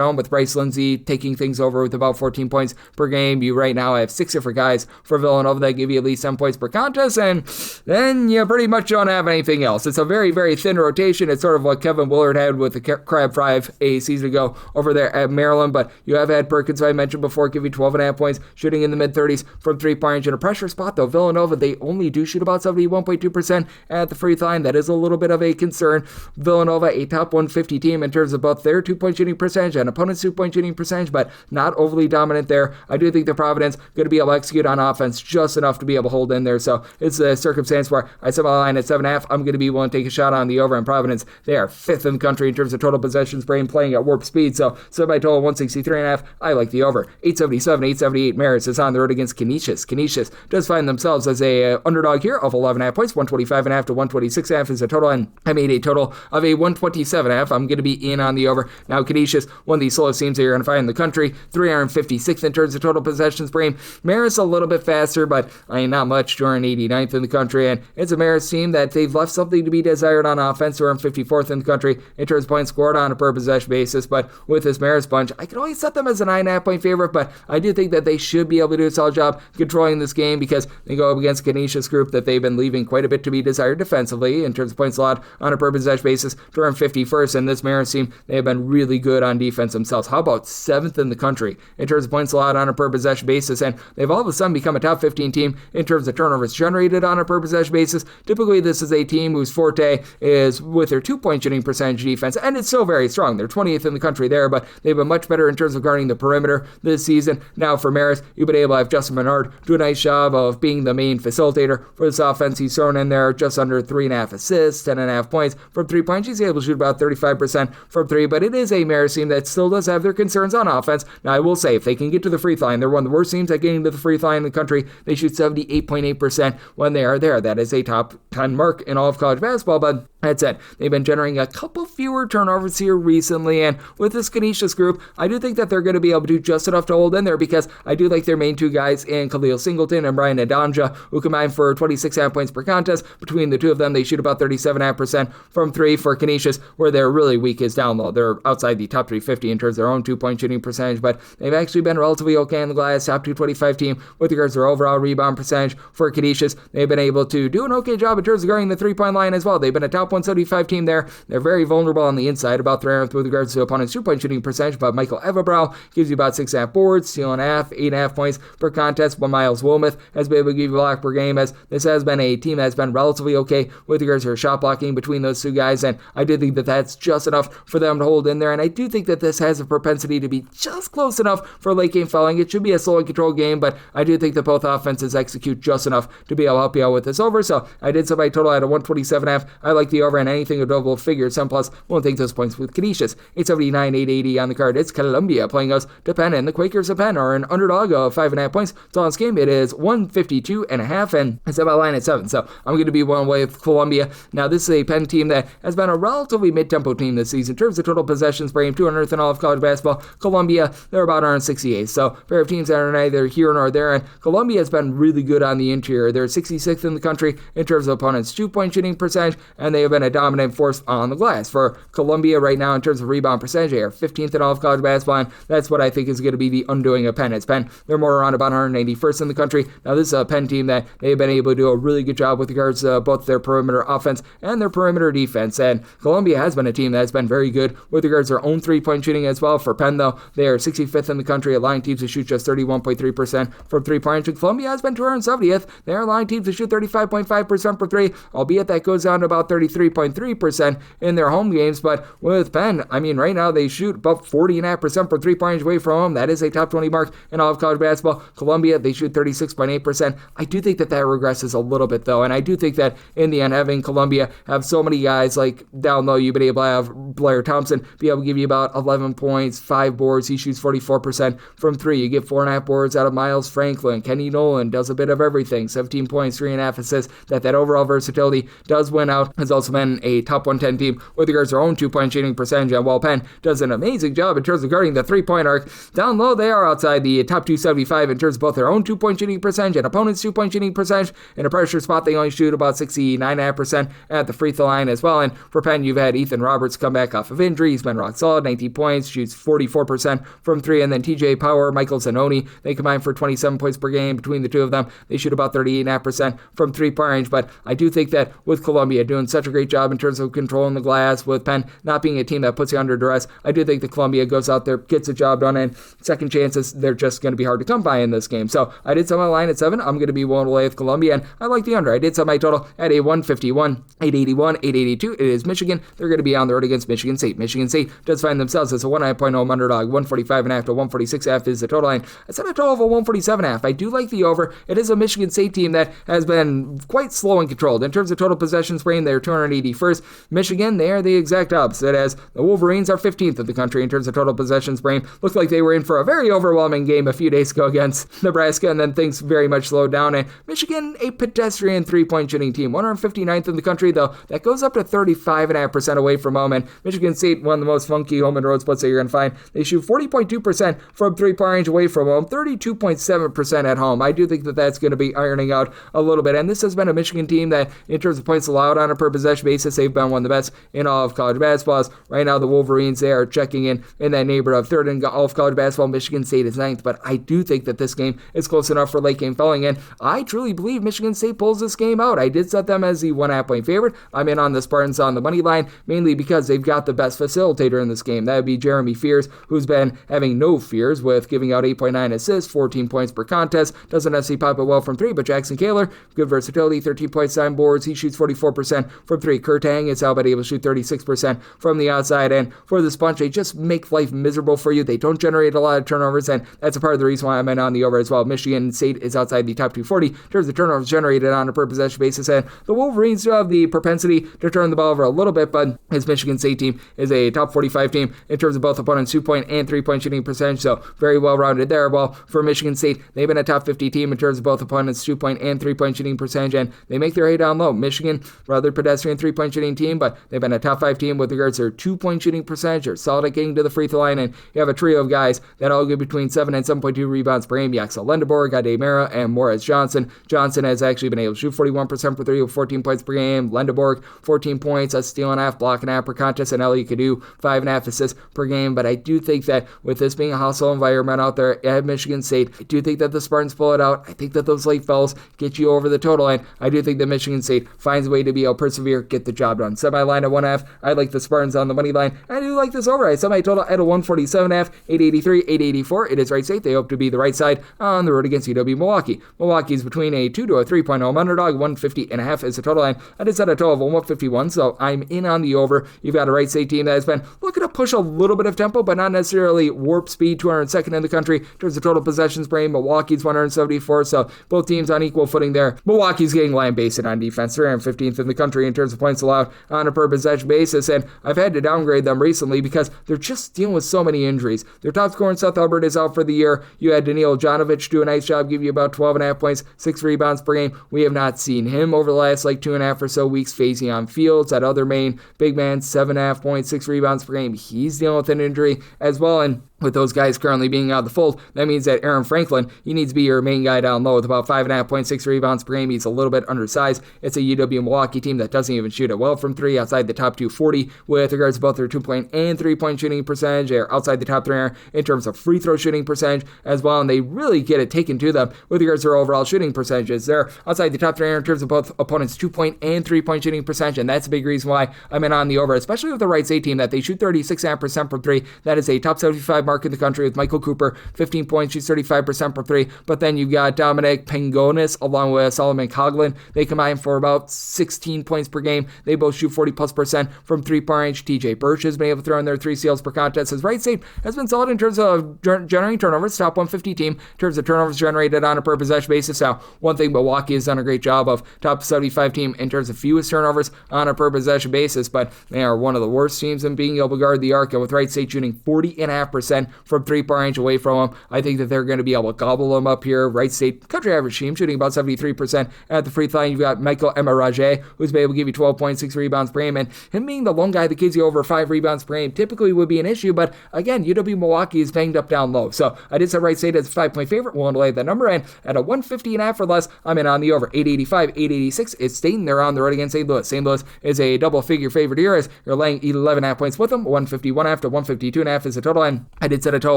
home, with Bryce Lindsey taking things over with about 14 points per game. You right now have 6 different guys for Villanova that give you at least 10 points per contest, and then you pretty much don't have anything else. It's a very, very thin rotation. It's sort of what Kevin Willard had with the Crab 5 a season ago though, over there at Maryland, but you have had Perkins, who I mentioned before, give you 12.5 points, shooting in the mid-30s from three-point range. In a pressure spot, though, Villanova, they only do shoot about 71.2% at the free throw line. That is a little bit of a concern. Villanova, a top 150 team in terms of both their two-point shooting percentage and opponents' two-point shooting percentage, but not overly dominant there. I do think the Providence going to be able to execute on offense just enough to be able to hold in there. So it's a circumstance where I set my line at 7.5. I'm going to be willing to take a shot on the over in Providence. They are 5th in the country in terms of total possessions, playing at warp speed. So by total 163.5. I like the over. 877, 878. Marist is on the road against Canisius. Canisius does find themselves as a underdog here of 11.5 points. 125.5 to 126.5 is a total, and I made a total of a 127.5. I'm going to be in on the over. Now, Canisius, one of the slowest teams that you're going to find in the country, 356th in terms of total possessions per game. Marist a little bit faster, but not much. 289th in the country, and it's a Marist team that they've left something to be desired on offense. We're in 54th in the country in terms of points scored on a per possession basis, but with this Marist bunch, I can only set them as a 9.5 point favorite, but I do think that they should be able to do a solid job controlling this game because they go up against Canisius group that they've been leaving quite a bit to be desired defensively in terms of points allowed on a per possession basis. We're in 51st, and this Marist team, they have been really good on defense themselves. How about 7th in the country in terms of points allowed on a per possession basis, and they've all of a sudden become a top 15 team in terms of turnovers generated on a per possession basis. Typically, this is a team whose forte is with their two-point shooting percentage defense, and it's still very strong. They're 20th in the country there, but they've been much better in terms of guarding the perimeter this season. Now, for Marist, you've been able to have Justin Menard do a nice job of being the main facilitator for this offense. He's thrown in there just under 3.5 assists, 10.5 points from 3 points. He's able to shoot about 35% from 3, but it is a Marist team that still does have their concerns on offense. Now, I will say, if they can get to the free throw line, they're one of the worst teams at getting to the free throw line in the country. They shoot 78.8% when they are there. That is a top 10 mark in all of college basketball, but that said, they've been generating a couple fewer turnovers here recently, and with this Canisius group, I do think that they're going to be able to do just enough to hold in there because I do like their main two guys in Khalil Singleton and Brian Adanja, who combine for 26.5 points per contest. Between the two of them, they shoot about 37.5% from 3 for Canisius, where they're really weak is down low. They're outside the top 350 in terms of their own two-point shooting percentage, but they've actually been relatively okay in the glass, top 225 team with regards to their overall rebound percentage. For Canisius, they've been able to do an okay job in terms of guarding the three-point line as well. They've been a top 175 team there. They're very vulnerable on the inside, about 300th with regards to opponent's two-point shooting percentage, but Michael Everbrow gives you about 6.5 boards, steal and a half, 8.5 points per contest, while Miles Wilmoth has been able to give you a block per game, as this has been a team that's been relatively okay with regards to their shot blocking between those two guys, and I do think that that's just enough for them to hold in there, and I do think that this has a propensity to be just close enough for late game fouling. It should be a slow and controlled game, but I do think that both offenses execute just enough to be able to help you out with this over, so I did set my total at a 127.5. I like the over and anything a double figure. 7 plus won't take those points with Canisius. 879, 880 on the card. It's Columbia playing us to Penn, and the Quakers of Penn are an underdog of 5.5 points. So on this game, it is 152.5, and I set my line at 7. So I'm going to be one way with Columbia. Now, this is a Penn team that has been a relatively mid-tempo team this season in terms of total possessions per game, 200th in all of college basketball. Columbia, they're about 168th. So pair of teams that are neither here nor there, and Columbia has been really good on the interior. They're 66th in the country in terms of opponents' two-point shooting percentage, and they have been a dominant force on the glass. For Columbia right now, in terms of rebound percentage, they are 15th in all of college basketball, and that's what I think is going to be the undoing of Penn. It's Penn, they're more around about 181st in the country. Now, this is a Penn team that they've been able to do a really good job with regards to both their perimeter offense and their perimeter defense, and Columbia has been a team that has been very good with regards to their own three-point shooting as well. For Penn, though, they are 65th in the country, allowing teams to shoot just 31.3% from three-point. Columbia has been 270th. They are allowing teams to shoot 35.5% for 3, albeit that goes down to about 33.3% in their home games. But with Penn, I mean, right now they shoot about 40.5% for 3-point away from home. That is a top 20 mark in all of college basketball. Columbia, they shoot 36.8%. I do think that regresses a little bit, though, and I do think that in the end, having Columbia have so many guys like down low, you've been able to have Blair Thompson be able to give you about 11 points, 5 boards. He shoots 44% from 3. You get 4.5 boards out of Miles Franklin. Kenny Nolan does a bit of everything. 17 points, 3.5 assists. That overall versatility does win out. Has also been a top 110 team with regards to their own two-point shooting percentage. And while Penn does an amazing job in terms of guarding the three-point arc, down low they are outside the top 275 in terms of both their own two-point shooting percentage and opponents' two-point shooting percentage. In a pressure spot, they only shoot about 69.5% at the free throw line as well. And for Penn, you've had Ethan Roberts come back off of injury. He's been rock solid, 19 points, shoots 44% from three. And then TJ Power, Michael Zanoni, they combine for 27 points per game between the two of them. They shoot about 38.5% from three-point range. But I do think that with Columbia doing such a great job in terms of controlling the glass, with Penn not being a team that puts you under duress, I do think that Columbia goes out there, gets a job done, and second chances, they're just going to be hard to come by in this game. So I did set my line at 7. I'm going to be willing to lay with Columbia, and I like the under. I did set my total at a 151, 881, 882. It is Michigan. They're going to be on the road against Michigan State. Michigan State does find themselves as a 1.9 home underdog. 145.5 to 146.5 is the total line. I set a total of a 147.5. I do like the over. It is a Michigan State team that has been quite slow and controlled. In terms of total possessions per game, they're 281st. Michigan, they are the exact opposite, as the Wolverines are 15th of the country in terms of total possessions per game. Looked like they were in for a very overwhelming game a few days ago against Nebraska, and then things very much slowed down. And Michigan, a pedestrian three-point shooting team, 159th in the country, though that goes up to 35.5% away from home. And Michigan State, one of the most funky home and road splits that you're going to find. They shoot 40.2% from three-point range away from home, 32.7% at home. I do think that that's going to be ironing out a little bit. And this has been a Michigan team that, in terms of points allowed on a per possession basis, they've been one of the best in all of college basketball. Right now, the Wolverines, they are checking in that neighborhood of third in all of college basketball. Michigan State is ninth, but I do think that this game is close enough for late game felling, and I truly believe Michigan State pulls this game out. I did set them as the 1.5 point favorite. I'm in on the Spartans on the money line, mainly because they've got the best facilitator in this game. That would be Jeremy Fears, who's been having no fears with giving out 8.9 assists, 14 points per contest. Doesn't necessarily pop it well from three, but Jackson Kaler, good versatility, 13 points, 9 boards. He shoots 44% from three. Kurt Tang is how about able to shoot 36% from the outside. And for this bunch, they just make life miserable for you. They don't generate a lot of turnovers, and that's a part of the reason why I'm in on the over as well. Michigan State is outside the top 240 in terms of turnovers generated on a per possession basis, and the Wolverines do have the propensity to turn the ball over a little bit, but his Michigan State team is a top 45 team in terms of both opponents' 2-point and 3-point shooting percentage, so very well rounded there. Well, for Michigan State, they've been a top 50 team in terms of both opponents' 2-point and 3-point shooting percentage, and they make their hay down low. Michigan, rather pedestrian 3-point shooting team, but they've been a top 5 team with regards to their 2-point shooting percentage. They're solid at getting to the free throw line, and you have a trio of guys that all get between 7 and 7.2 rebounds per game. Yaxel Lendeborg, Ade Mera, and Morris Johnson. Johnson has actually been able to shoot 41% for 3 with 14 points per game. Lendeborg, 14 points, a steal and a half, block and a half per contest, and Ellie Cadu, 5.5 assists per game. But I do think that with this being a hostile environment out there at Michigan State, I do think that the Spartans pull it out. I think that those late fells get you over the total line. I do think that Michigan State finds a way to be able to persevere, get the job done. Set my line at 1.5. I like the Spartans on the money line. I do like this over. I set my total at a 147.5, 883, 884. It is Wright State. They hope to be the right side on the road against UW Milwaukee. Milwaukee's between a 2 to a 3-point home underdog. 150.5 is the total line. I did set a total of 151, so I'm in on the over. You've got a Wright State team that has been looking to push a little bit of tempo, but not necessarily warp speed. 202nd in the country in terms of total possessions per game. Milwaukee's 174, so both teams on equal footing there. Milwaukee's getting line-based on defense. They're 15th in the country in terms of points allowed on a per possession basis, and I've had to downgrade them recently because they're just dealing with so many injuries. Their top scorer in Seth Hubbard is out for the year. You had Daniil Janovic do a nice job, give you about 12.5 points, 6 rebounds per game. We have not seen him over the last 2.5 or so weeks. Faison Fields, that other main big man, 7.5 points, 6 rebounds per game. He's dealing with an injury as well, and with those guys currently being out of the fold, that means that Aaron Franklin, he needs to be your main guy down low with about 5.5 points, 6 rebounds per game. He's a little bit undersized. It's a UW Milwaukee team that doesn't even shoot it well from three, outside the top 240 with regards to both their 2-point and 3-point shooting percentage. They're outside the top 3 in terms of free throw shooting percentage as well, and they really get it taken to them with regards to their overall shooting percentages. They're outside the top 3 in terms of both opponents' 2-point and 3-point shooting percentage, and that's a big reason why I'm in on the over, especially with the Wright St team that they shoot 36.5% from three. That is a top 75 mark in the country with Michael Cooper, 15 points, shoots 35% from three. But then you've got Dominic Pangonis along with Solomon Coughlin. They combine for about 16 points per game. They both shoot 40+% from 3-point range. TJ Birch has been able to throw in their 3 steals per contest. As Wright St has been solid in terms of generating turnovers, top 150 team in terms of turnovers generated on a per possession basis. Now, one thing Milwaukee has done a great job of, top 75 team in terms of fewest turnovers on a per possession basis, but they are one of the worst teams in being able to guard the arc, and with Wright State shooting 40.5% 30% from three-point range away from them. I think that they're going to be able to gobble them up here. Wright State, country average team, shooting about 73% at the free throw line. You've got Michael Emirage, who's been able to give you 12.6 rebounds per game, and him being the lone guy that gives you over 5 rebounds per game typically would be an issue, but again, UW Milwaukee is banged up down low. So I did set Wright State as a 5-point favorite. Willing to lay that number, and at a 150.5 or less, I'm in on the over. 885, 886. It's Dayton. They're on the road against St. Louis. St. Louis is a double-figure favorite here as you're laying 11.5 points with them. 151.5 to 152.5 is the total, and I did set a total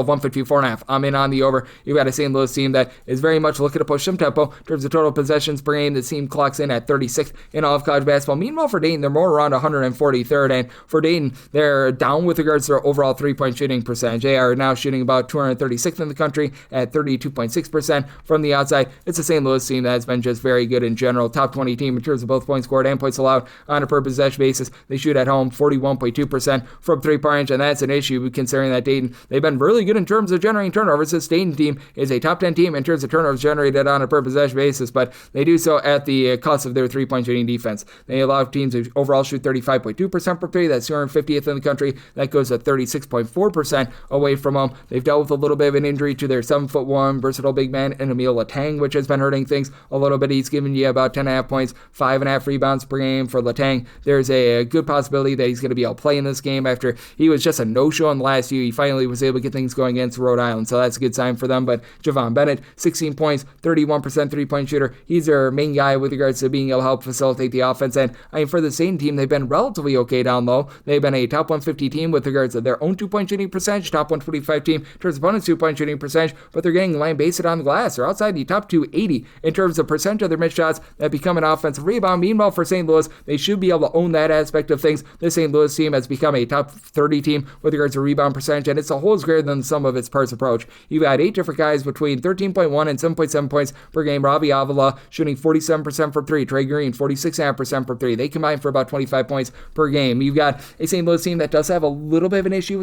of 154.5. I'm in on the over. You've got a St. Louis team that is very much looking to push some tempo in terms of total possessions per game. The team clocks in at 36th in all of college basketball. Meanwhile, for Dayton, they're more around 143rd, and for Dayton, they're down with regards to their overall three-point shooting percentage. They are now shooting about 236th in the country at 32.6% from the outside. It's a St. Louis team that has been just very good in general. Top 20 team in terms of both points scored and points allowed on a per possession basis. They shoot at home 41.2% from three-point range, and that's an issue considering that Dayton, they've been really good in terms of generating turnovers. This Dayton team is a top 10 team in terms of turnovers generated on a per possession basis, but they do so at the cost of their three-point shooting defense. They allow teams to overall shoot 35.2% per three. That's 250th in the country. That goes to 36.4% away from them. They've dealt with a little bit of an injury to their 7'1" versatile big man, and Emil Latang, which has been hurting things a little bit. He's given you about 10.5 points, 5.5 rebounds per game for Latang. There's a good possibility that he's going to be able to play in this game after he was just a no-show in the last year. He finally was able to get things going against Rhode Island, so that's a good sign for them. But Javon Bennett, 16 points, 31% three-point shooter. He's their main guy with regards to being able to help facilitate the offense. And I mean, for the same team, they've been relatively okay down low. They've been a top 150 team with regards to their own two-point shooting percentage, top 125 team in terms of opponents' two-point shooting percentage, but they're getting line-based on the glass. They're outside the top 280 in terms of percent of their missed shots that become an offensive rebound. Meanwhile, for St. Louis, they should be able to own that aspect of things. The St. Louis team has become a top 30 team with regards to rebound percentage, and it's a whole greater than the sum of its parts approach. You've got 8 different guys between 13.1 and 7.7 points per game. Robbie Avila shooting 47% from 3. Trey Green, 46.5% from 3. They combine for about 25 points per game. You've got a St. Louis team that does have a little bit of an issue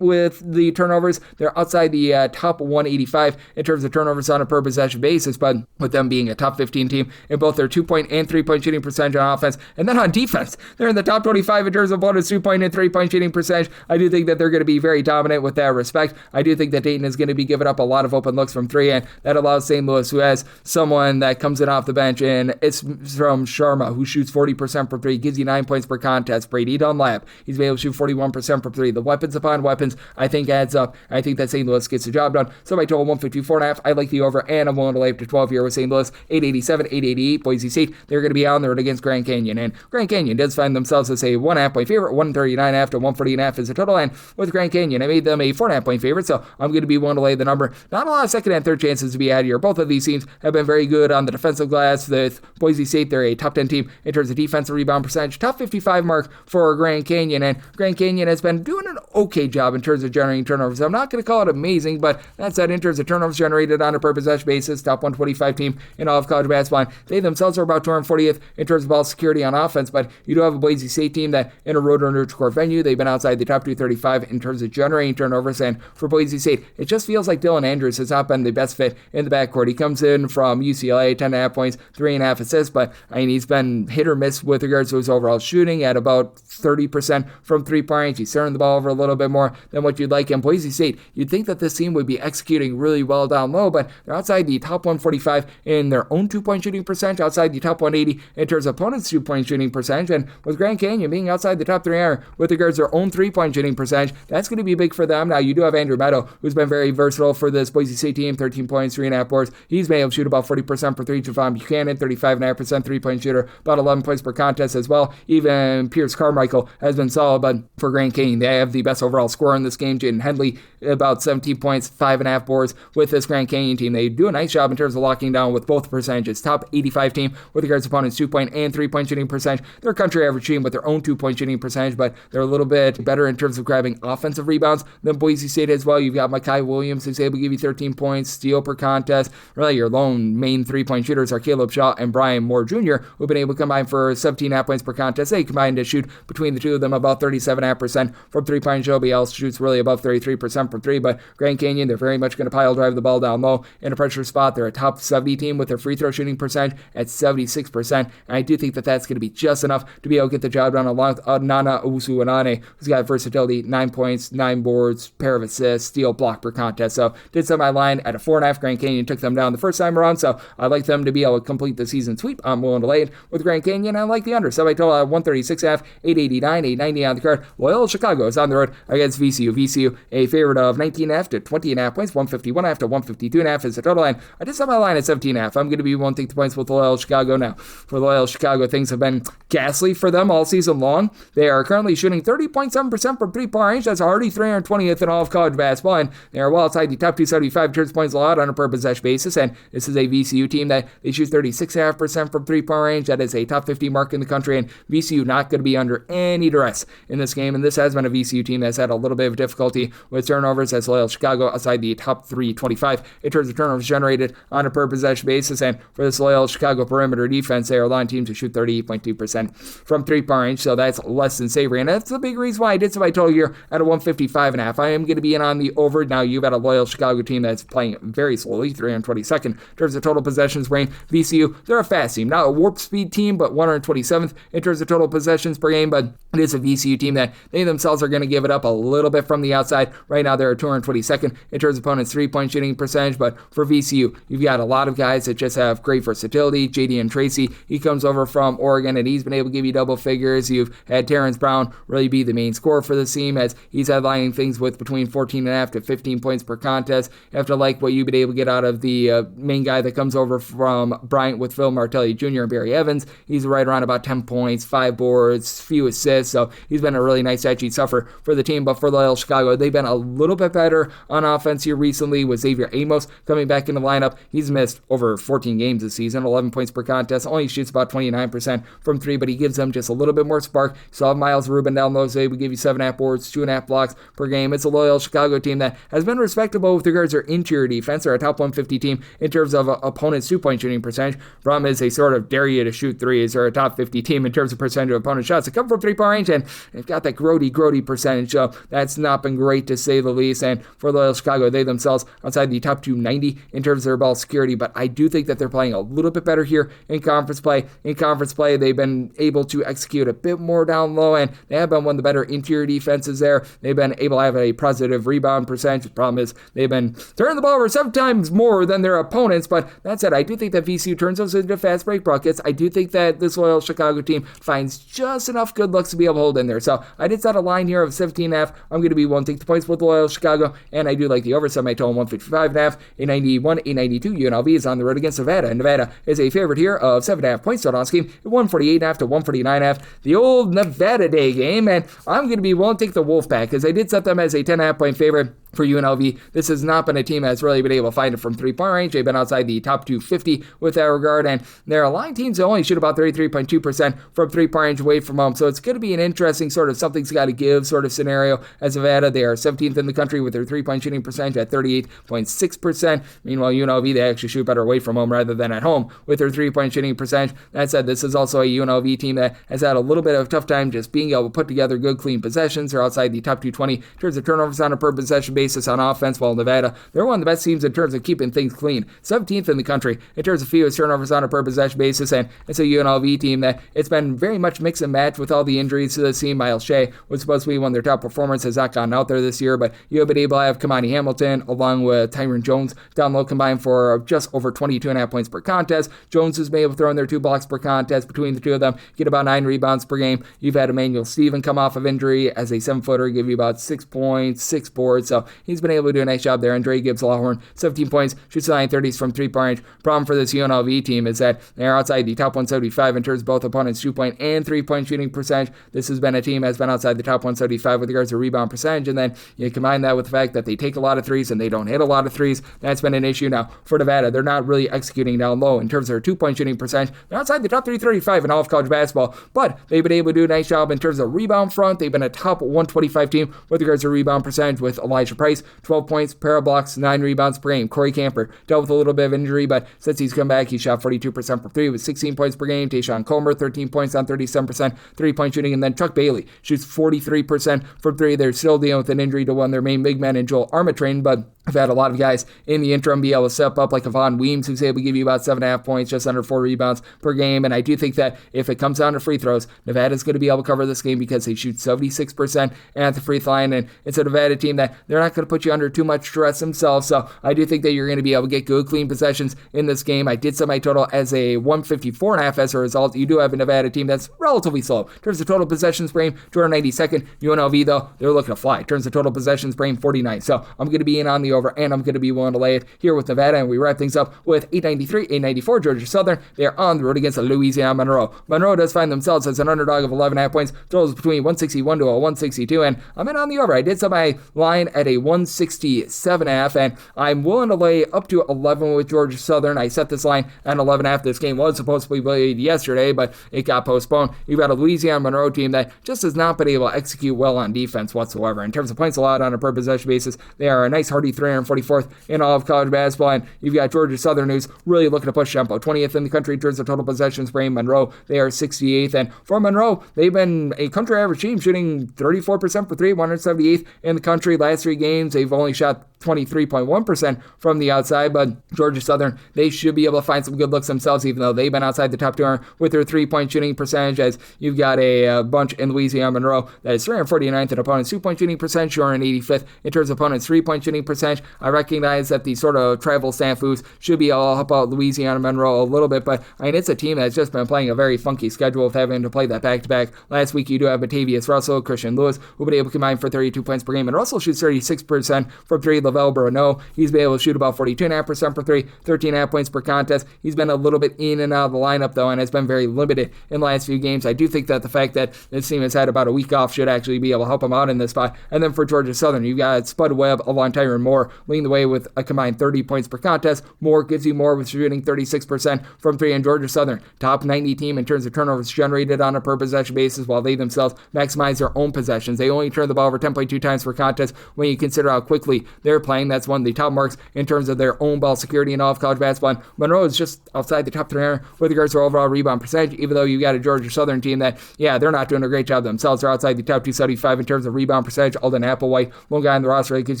with the turnovers. They're outside the top 185 in terms of turnovers on a per possession basis, but with them being a top 15 team in both their 2-point and 3-point shooting percentage on offense. And then on defense, they're in the top 25 in terms of opponents' 2-point and 3-point shooting percentage. I do think that they're going to be very dominant with that respect. I do think that Dayton is going to be giving up a lot of open looks from 3, and that allows St. Louis, who has someone that comes in off the bench, and it's from Sharma, who shoots 40% from 3, gives you 9 points per contest. Brady Dunlap, he's been able to shoot 41% from 3. The weapons upon weapons, I think, adds up. I think that St. Louis gets the job done. So my total 154.5. I like the over, and I'm willing to lay up to 12 here with St. Louis. 887, 888. Boise State, they're going to be on the road against Grand Canyon, and Grand Canyon does find themselves as a 1.5 point favorite. 139.5 to 140.5 is the total, and with Grand Canyon, I made them a 4.5 point favorite, so I'm going to be willing to lay the number. Not a lot of second and third chances to be had here. Both of these teams have been very good on the defensive glass. With Boise State, they're a top 10 team in terms of defensive rebound percentage. Top 55 mark for Grand Canyon, and Grand Canyon has been doing an okay job in terms of generating turnovers. I'm not going to call it amazing, but that's that in terms of turnovers generated on a per possession basis. Top 125 team in all of college basketball. And they themselves are about 240th in terms of ball security on offense, but you do have a Boise State team that in a road or neutral court venue, they've been outside the top 235 in terms of generating turnovers. And for Boise State, it just feels like Dylan Andrews has not been the best fit in the backcourt. He comes in from UCLA, 10.5 points, 3.5 assists, but I mean, he's been hit or miss with regards to his overall shooting at about 30% from 3-point range. He's turning the ball over a little bit more than what you'd like. And Boise State, you'd think that this team would be executing really well down low, but they're outside the top 145 in their own 2-point shooting percentage, outside the top 180 in terms of opponents' 2-point shooting percentage, and with Grand Canyon being outside the top 300 with regards to their own 3-point shooting percentage, that's going to be big for them. Now, you do have Andrew Meadow, who's been very versatile for this Boise State team, 13 points, 3.5 boards. He's been able to shoot about 40% per 3. Javon Buchanan, 35.5% 3-point shooter, about 11 points per contest as well. Even Pierce Carmichael has been solid, but for Grand Canyon, they have the best overall scorer in this game. Jaden Henley, about 17 points, 5.5 boards with this Grand Canyon team. They do a nice job in terms of locking down with both percentages. Top 85 team with regards to opponents' 2-point and 3-point shooting percentage. They're a country average team with their own 2-point shooting percentage, but they're a little bit better in terms of grabbing offensive rebounds than Boise State as well. You've got Mekhi Williams, who's able to give you 13 points, steal per contest. Really, your lone main 3-point shooters are Caleb Shaw and Brian Moore Jr., who've been able to combine for 17.5 points per contest. They combined to shoot between the two of them about 37.5% from 3-point percentage. Nobody else shoots really above 33% from three, but Grand Canyon, they're very much going to pile drive the ball down low in a pressure spot. They're a top 70 team with their free throw shooting percentage at 76%, and I do think that that's going to be just enough to be able to get the job done along with Nana Usuanane, who's got versatility, 9 points, 9 boards, pair of assists, steal, block per contest. So did set my line at a 4.5. Grand Canyon took them down the first time around, so I like them to be able to complete the season sweep. I'm willing to lay it with Grand Canyon. I like the under. So I told 136.5, 889, 890 on the card. Loyola Chicago is on the road against VCU. VCU a favorite of 19.5 to 20.5 points, 151.5 to 152.5 is the total line. I did set my line at 17.5. I'm going to be willing to take the points with Loyola Chicago now. For Loyola Chicago, things have been ghastly for them all season long. They are currently shooting 30.7% from three-point range. That's already 320th in all of college basketball, and they are well outside the top 275 turns points allowed on a per possession basis. And this is a VCU team that they shoot 36.5% from three-point range. That is a top 50 mark in the country, and VCU not going to be under any duress in this game. And this has been a VCU team that's had a little bit of difficulty with turnovers, as Loyola Chicago outside the top 325 in terms of turnovers generated on a per possession basis. And for this Loyola Chicago perimeter defense, they are allowing teams to shoot 38.2% from three-point range, so that's less than savory. And that's the big reason why I did so I told you at a 155.5. I am going to be in on the over. Now you've got a Loyola Chicago team that's playing very slowly, 322nd in terms of total possessions per game. VCU, they're a fast team, not a warp speed team, but 127th in terms of total possessions per game. But it is a VCU team that they themselves are going to give it up a little bit from the outside. Right now they're 222nd in terms of opponents' three-point shooting percentage. But for VCU, you've got a lot of guys that just have great versatility. JD and Tracy, he comes over from Oregon and he's been able to give you double figures. You've had Terrence Brown really be the main scorer for the team, as he's headlining things with between 14.5 to 15 points per contest. You have to like what you've been able to get out of the main guy that comes over from Bryant with Phil Martelli Jr. and Barry Evans. He's right around about 10 points, 5 boards, few assists, so he's been a really nice stat sheet suffer for the team. But for Loyola Chicago, they've been a little bit better on offense here recently with Xavier Amos coming back in the lineup. He's missed over 14 games this season, 11 points per contest, only shoots about 29% from three, but he gives them just a little bit more spark. So Miles Rubin down low, so he would give you 7.5 boards, 2.5 blocks per game. It's a Loyola Chicago team that has been respectable with regards to their interior defense. They're a top 150 team in terms of opponent's two-point shooting percentage. Problem is they sort of dare you to shoot threes. They're a top 50 team in terms of percentage of opponent shots that come from three-point range, and they've got that grody percentage, so that's not been great to say the least. And for Loyola Chicago, they themselves outside the top 290 in terms of their ball security, but I do think that they're playing a little bit better here in conference play. In conference play, they've been able to execute a bit more down low, and they have been one of the better interior defenses there. They've been able to have a positive rebound percentage. The problem is they've been turning the ball over 7 times more than their opponents, but that said, I do think that VCU turns those into fast break buckets. I do think that this Loyola Chicago team finds just enough good looks to be able to hold in there. So I did set a line here of 17.5. I'm going to be willing to take the points with Loyola Chicago, and I do like the over. Set my total 155.5, 891, 892. UNLV is on the road against Nevada, and Nevada is a favorite here of 7.5 points. Total on scheme 148.5 to 149.5. The old Nevada Day game, and I'm going to be willing to take the Wolfpack because I did set them as a 10.5 point favorite. For UNLV, this has not been a team that's really been able to find it from three-point range. They've been outside the top 250 with that regard, and they're allowing teams to only shoot about 33.2% from three-point range away from home. So it's going to be an interesting sort of something's got to give sort of scenario. As Nevada, they are 17th in the country with their three-point shooting percentage at 38.6%. Meanwhile, UNLV, they actually shoot better away from home rather than at home with their three-point shooting percentage. That said, this is also a UNLV team that has had a little bit of a tough time just being able to put together good, clean possessions. They're outside the top 220 in terms of turnovers on a per possession basis on offense, while Nevada, they're one of the best teams in terms of keeping things clean. 17th in the country in terms of fewest turnovers on a per possession basis, and it's a UNLV team that it's been very much mix and match with all the injuries to the team. Miles Shea was supposed to be one of their top performers, has not gotten out there this year, but you have been able to have Kamani Hamilton along with Tyron Jones down low combined for just over 22.5 points per contest. Jones has been able to throw in their 2 blocks per contest. Between the two of them, get about 9 rebounds per game. You've had Emmanuel Stephen come off of injury as a 7-footer, give you about 6 points, 6 boards, so he's been able to do a nice job there. Andre Gibbs-Lawhorn, 17 points, shoots 930s from three-point range. Problem for this UNLV team is that they're outside the top 175 in terms of both opponents' 2-point and 3-point shooting percentage. This has been a team that's been outside the top 175 with regards to rebound percentage, and then you combine that with the fact that they take a lot of threes and they don't hit a lot of threes. That's been an issue. Now, for Nevada, they're not really executing down low in terms of their 2-point shooting percentage. They're outside the top 335 in all of college basketball, but they've been able to do a nice job in terms of rebound front. They've been a top 125 team with regards to rebound percentage with Elijah Pratt Price, 12 points, pair of blocks, 9 rebounds per game. Corey Camper dealt with a little bit of injury, but since he's come back, he shot 42% from 3 with 16 points per game. Tayshaun Comer, 13 points on 37% 3-point shooting. And then Chuck Bailey shoots 43% from 3. They're still dealing with an injury to one of their main big men in Joel Armatrain, but I've had a lot of guys in the interim be able to step up, like Yvonne Weems, who's able to give you about 7.5 points, just under 4 rebounds per game. And I do think that if it comes down to free throws, Nevada's going to be able to cover this game because they shoot 76% at the free throw line. And it's a Nevada team that they're not going to put you under too much stress themselves. So I do think that you're going to be able to get good, clean possessions in this game. I did set my total as a 154.5 as a result. You do have a Nevada team that's relatively slow. In terms of total possessions per game, 292nd. UNLV, though, they're looking to fly. In terms of total possessions per game, 49. So I'm going to be in on the over, and I'm going to be willing to lay it here with Nevada. And we wrap things up with 893, 894, Georgia Southern. They are on the road against Louisiana Monroe. Monroe does find themselves as an underdog of 11.5 points. Totals between 161 to a 162, and I'm in on the over. I did set my line at a 167.5, and I'm willing to lay up to 11 with Georgia Southern. I set this line at 11.5. This game was supposed to be played yesterday, but it got postponed. You've got a Louisiana Monroe team that just has not been able to execute well on defense whatsoever. In terms of points allowed on a per possession basis, they are a nice hearty 344th in all of college basketball, and you've got Georgia Southern, who's really looking to push tempo. 20th in the country in terms of total possessions per game. Monroe, they are 68th, and for Monroe, they've been a country average team, shooting 34% for 3, 178th in the country. Last 3 games, they've only shot 23.1% from the outside, but Georgia Southern, they should be able to find some good looks themselves, even though they've been outside the top 200 with their 3-point shooting percentage, as you've got a bunch in Louisiana Monroe that is 349th in opponents' 2-point shooting percentage, you're in 85th in terms of opponents' 3-point shooting percentage. I recognize that the sort of travel snafus should be able to help out Louisiana Monroe a little bit, but I mean, it's a team that's just been playing a very funky schedule with having to play that back-to-back. Last week, you do have Batavius Russell, Christian Lewis, who've been able to combine for 32 points per game, and Russell shoots 36% from 3. Lavelle Bruneau, he's been able to shoot about 42.5% for 3, 13.5 points per contest. He's been a little bit in and out of the lineup, though, and has been very limited in the last few games. I do think that the fact that this team has had about a week off should actually be able to help him out in this spot. And then for Georgia Southern, you've got Spud Webb along Tyron Moore leading the way with a combined 30 points per contest. Moore gives you more with shooting 36% from 3, and Georgia Southern, top 90 team in terms of turnovers generated on a per possession basis, while they themselves maximize their own possessions. They only turn the ball over 10.2 times per contest when you consider how quickly they're playing. That's one of the top marks in terms of their own ball security in all of college basketball. And Monroe is just outside the top 300 with regards to overall rebound percentage, even though you got a Georgia Southern team that, yeah, they're not doing a great job themselves. They're outside the top 275 in terms of rebound percentage. Alden Applewhite, one guy on the roster that gives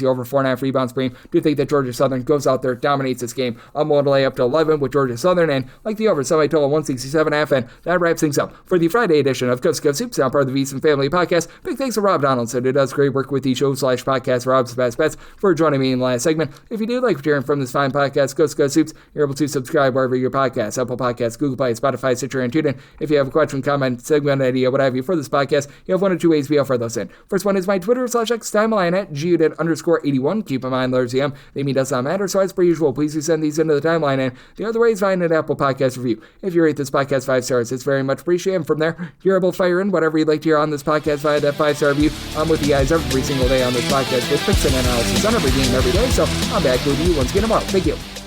you over 4.5 rebounds per game. Do think that Georgia Southern goes out there, dominates this game. I'm willing to lay up to 11 with Georgia Southern, and like the over, semi-total 167.5, and that wraps things up for the Friday edition of Coast to Coast Hoops, now part of the VSiN Family Podcast. Big thanks to Rob Donaldson, who does great work with the show/podcast Rob's Best Bets, for joining me in the last segment. If you do like hearing from this fine podcast, Coast to Coast Hoops, you're able to subscribe wherever your podcasts, Apple Podcasts, Google Play, Spotify, Stitcher, and TuneIn. If you have a question, comment, segment idea, what have you for this podcast, you have one or two ways we offer those in. First one is my Twitter/X timeline at GUDIT_81. Keep in mind, there's the they mean does not matter, so as per usual, please do send these into the timeline, and the other way is find an Apple Podcast review. If you rate this podcast 5 stars, it's very much appreciated, and from there, you're able to fire in whatever you'd like to hear on this podcast via that 5-star review. I'm with you guys every single day on this podcast with picks and analysis on every game every day, so I'm back with you once again tomorrow. Thank you.